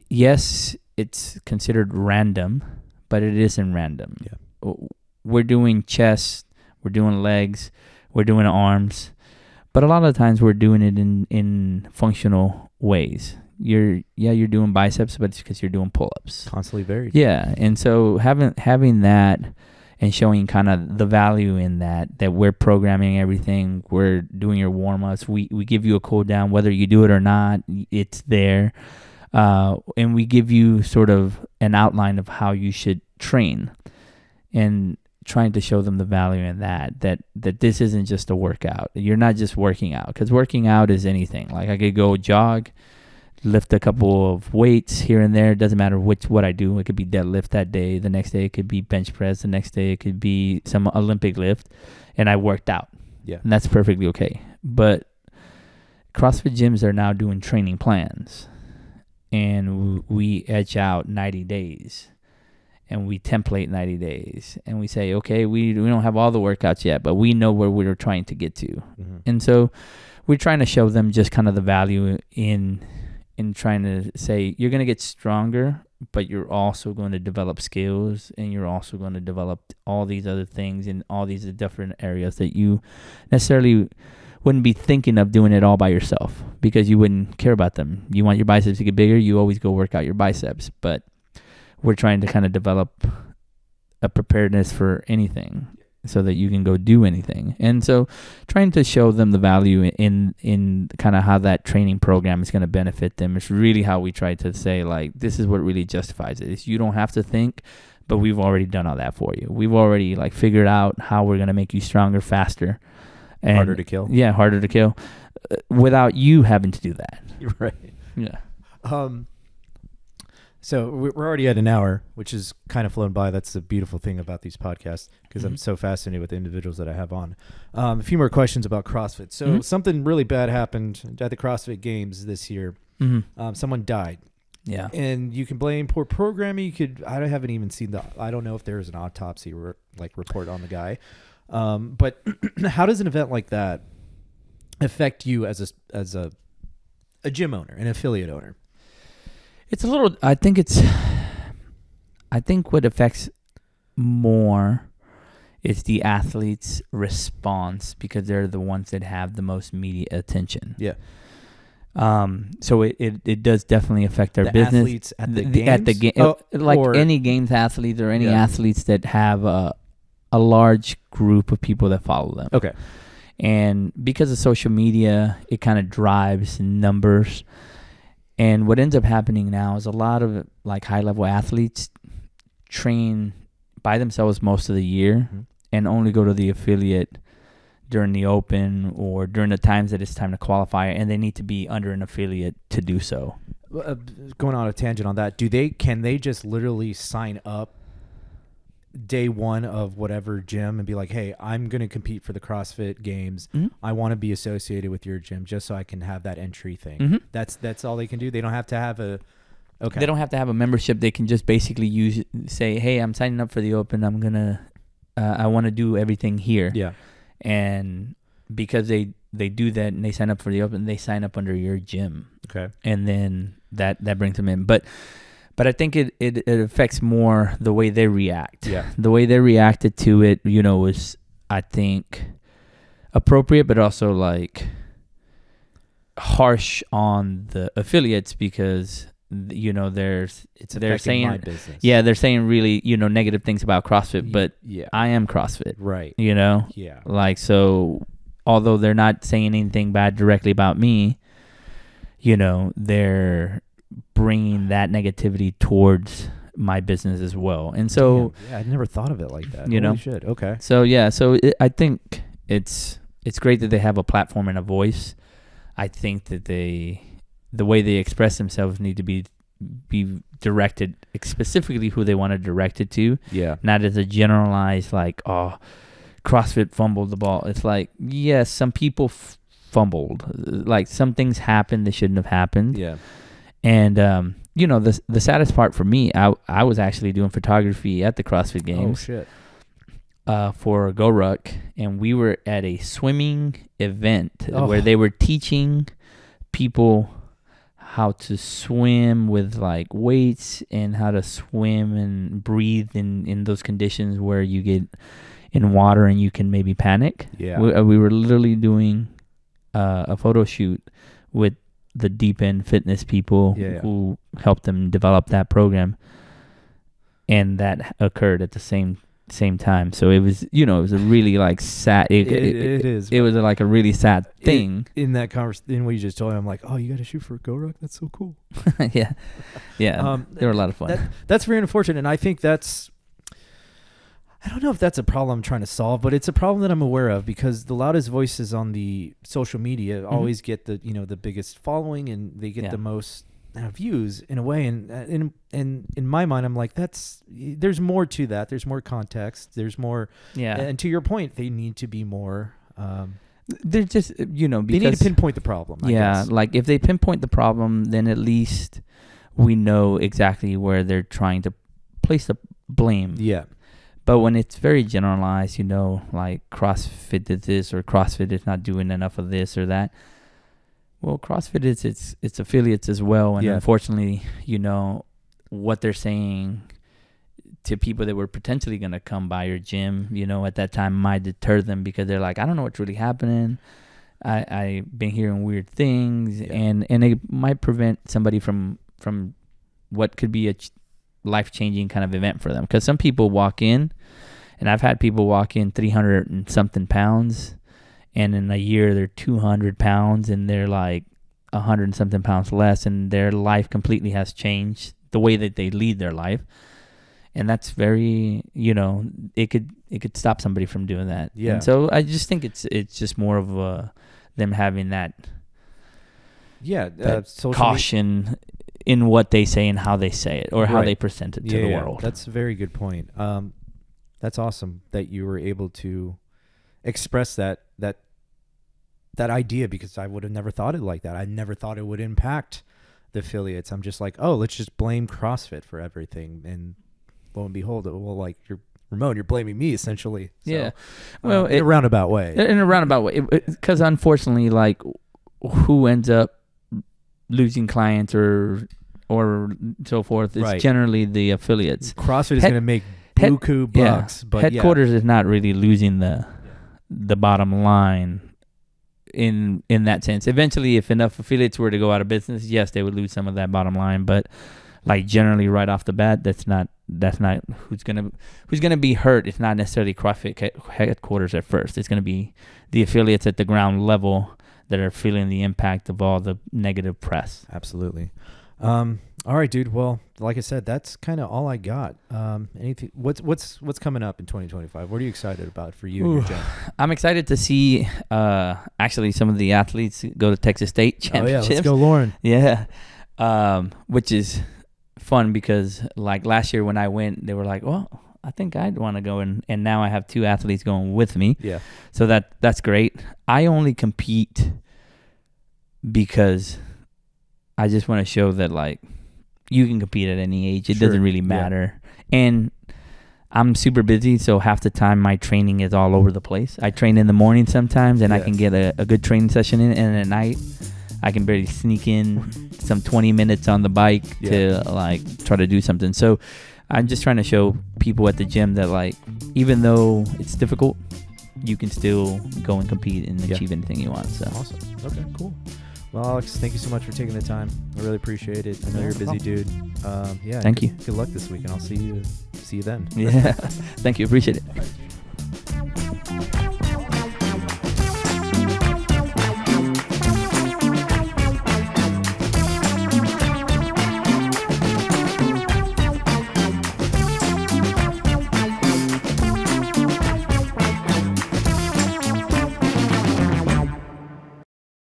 [SPEAKER 2] yes, it's considered random, but it isn't random.
[SPEAKER 1] Yeah.
[SPEAKER 2] We're doing chest, we're doing legs, we're doing arms, but a lot of the times we're doing it in functional ways. You're doing biceps, but it's because you're doing pull-ups.
[SPEAKER 1] Constantly varied.
[SPEAKER 2] Yeah, and so having that and showing kind of the value in that we're programming everything, we're doing your warm-ups, we give you a cool down, whether you do it or not, it's there. And we give you sort of an outline of how you should train, and trying to show them the value in that this isn't just a workout. You're not just working out, because working out is anything. Like I could go jog, lift a couple of weights here and there. It doesn't matter what I do. It could be deadlift that day. The next day it could be bench press. The next day it could be some Olympic lift, and I worked out.
[SPEAKER 1] Yeah.
[SPEAKER 2] And that's perfectly okay. But CrossFit gyms are now doing training plans, and we etch out 90 days, and we template 90 days, and we say, okay, we don't have all the workouts yet, but we know where we're trying to get to.
[SPEAKER 1] Mm-hmm.
[SPEAKER 2] And so we're trying to show them just kind of the value in trying to say, you're going to get stronger, but you're also going to develop skills, and you're also going to develop all these other things in all these different areas that you necessarily wouldn't be thinking of doing it all by yourself, because you wouldn't care about them. You want your biceps to get bigger, you always go work out your biceps. But we're trying to kind of develop a preparedness for anything so that you can go do anything. And so trying to show them the value in kind of how that training program is going to benefit them. It's really how we try to say, like, this is what really justifies it. You don't have to think, but we've already done all that for you. We've already like figured out how we're going to make you stronger, faster, and
[SPEAKER 1] harder to kill.
[SPEAKER 2] Yeah, harder to kill, without you having to do that.
[SPEAKER 1] You're right.
[SPEAKER 2] Yeah.
[SPEAKER 1] So we're already at an hour, which is kind of flown by. That's the beautiful thing about these podcasts, because I'm so fascinated with the individuals that I have on. A few more questions about CrossFit. So something really bad happened at the CrossFit Games this year. Someone died.
[SPEAKER 2] Yeah.
[SPEAKER 1] And you can blame poor programming. I haven't even seen I don't know if there's an autopsy report on the guy. But how does an event like that affect you as a gym owner, an affiliate owner?
[SPEAKER 2] It's a little, I think what affects more is the athlete's response, because they're the ones that have the most media attention.
[SPEAKER 1] Yeah.
[SPEAKER 2] So it does definitely affect their business.
[SPEAKER 1] Athletes at the games?
[SPEAKER 2] Any games athletes or any athletes that have a large group of people that follow them.
[SPEAKER 1] Okay.
[SPEAKER 2] And because of social media, it kind of drives numbers. And what ends up happening now is a lot of like high-level athletes train by themselves most of the year and only go to the affiliate during the open or during the times that it's time to qualify, and they need to be under an affiliate to do so.
[SPEAKER 1] Going on a tangent on that, can they just literally sign up day one of whatever gym and be like, hey, I'm going to compete for the CrossFit Games. I want to be associated with your gym just so I can have that entry thing. That's all they can do. They don't have to have They don't have to have a membership. They can just basically say, hey, I'm signing up for the open. I'm going to, I want to do everything here. Yeah. And because they do that and they sign up for the open, they sign up under your gym. Okay. And then that brings them in. But I think it affects more the way they react. Yeah. The way they reacted to it, was, I think, appropriate, but also like harsh on the affiliates, because
[SPEAKER 2] they're
[SPEAKER 1] affecting
[SPEAKER 2] saying
[SPEAKER 1] my business.
[SPEAKER 2] Yeah, they're saying really negative things about CrossFit, but
[SPEAKER 1] yeah,
[SPEAKER 2] I am CrossFit,
[SPEAKER 1] right?
[SPEAKER 2] Yeah, like, so although they're not saying anything bad directly about me, they're bringing that negativity towards my business as well. And so
[SPEAKER 1] yeah, I never thought of it like that. Holy shit. Okay.
[SPEAKER 2] So I think it's great that they have a platform and a voice. I think that the way they express themselves need to be directed specifically who they want to direct it to.
[SPEAKER 1] Yeah.
[SPEAKER 2] Not as a generalized like, oh, CrossFit fumbled the ball. It's like, yes, some people fumbled. Like, some things happened that shouldn't have happened.
[SPEAKER 1] Yeah.
[SPEAKER 2] And the saddest part for me, I was actually doing photography at the CrossFit Games.
[SPEAKER 1] Oh shit.
[SPEAKER 2] For GoRuck, and we were at a swimming event where they were teaching people how to swim with like weights and how to swim and breathe in those conditions where you get in water and you can maybe panic.
[SPEAKER 1] Yeah.
[SPEAKER 2] We were literally doing a photo shoot with the Deep End Fitness people who helped them develop that program, and that occurred at the same time. So it was it was a really like sad it is. It was like a really sad thing.
[SPEAKER 1] In that conversation, in what you just told me, I'm like, oh, you got to shoot for a GoRuck? That's so cool.
[SPEAKER 2] yeah. They were a lot of fun.
[SPEAKER 1] That's very unfortunate, and I think I don't know if that's a problem I'm trying to solve, but it's a problem that I'm aware of, because the loudest voices on the social media always get the the biggest following, and they get the most views in a way. And in my mind, I'm like, there's more to that. There's more context. There's more. Yeah. And to your point, they need to be more.
[SPEAKER 2] They're just because
[SPEAKER 1] they need to pinpoint the problem. I guess.
[SPEAKER 2] Like if they pinpoint the problem, then at least we know exactly where they're trying to place the blame.
[SPEAKER 1] Yeah.
[SPEAKER 2] But when it's very generalized, like CrossFit did this, or CrossFit is not doing enough of this or that. Well, CrossFit is its affiliates as well, and unfortunately, what they're saying to people that were potentially going to come by your gym, at that time might deter them, because they're like, I don't know what's really happening. I've been hearing weird things, and it might prevent somebody from what could be a life-changing kind of event for them. Because some people walk in, and I've had people walk in 300 and something pounds, and in a year they're 200 pounds, and they're like 100 and something pounds less, and their life completely has changed, the way that they lead their life. And that's very, it could stop somebody from doing that. Yeah. And so I just think it's just more of them having that caution in what they say and how they say it, or how they present it to the world.
[SPEAKER 1] That's a very good point. That's awesome that you were able to express that idea, because I would have never thought it like that. I never thought it would impact the affiliates. I'm just like, oh, let's just blame CrossFit for everything, and lo and behold, like, Ramon, you're blaming me essentially. So,
[SPEAKER 2] yeah. Well,
[SPEAKER 1] in a roundabout way.
[SPEAKER 2] In a roundabout way, because unfortunately, like, who ends up losing clients or so forth is generally the affiliates.
[SPEAKER 1] CrossFit is going to make buku bucks, but
[SPEAKER 2] headquarters is not really losing the bottom line in that sense. Eventually, if enough affiliates were to go out of business, yes, they would lose some of that bottom line, but like generally right off the bat, that's not who's gonna be hurt. It's not necessarily CrossFit headquarters at first. It's gonna be the affiliates at the ground level that are feeling the impact of all the negative press.
[SPEAKER 1] Absolutely. All right, dude. Well, like I said, that's kind of all I got. Anything? What's coming up in 2025? What are you excited about for you and your gym?
[SPEAKER 2] I'm excited to see actually some of the athletes go to Texas State Championships.
[SPEAKER 1] Oh yeah, let's go, Lauren.
[SPEAKER 2] Yeah, which is fun, because like last year when I went, they were like, well, I think I'd want to go, and now I have two athletes going with me.
[SPEAKER 1] Yeah.
[SPEAKER 2] So that's great. I only compete because I just want to show that, like, you can compete at any age. It doesn't really matter. Yeah. And I'm super busy, so half the time my training is all over the place. I train in the morning sometimes, and I can get a good training session in, and at night I can barely sneak in some 20 minutes on the bike to, like, try to do something. So I'm just trying to show people at the gym that, like, even though it's difficult, you can still go and compete and achieve anything you want. So
[SPEAKER 1] awesome. Okay, cool. Well, Alex, thank you so much for taking the time. I really appreciate it. I know you're a busy dude. Yeah.
[SPEAKER 2] Thank you.
[SPEAKER 1] Good luck this week, and I'll see you then.
[SPEAKER 2] Yeah. Thank you. Appreciate it.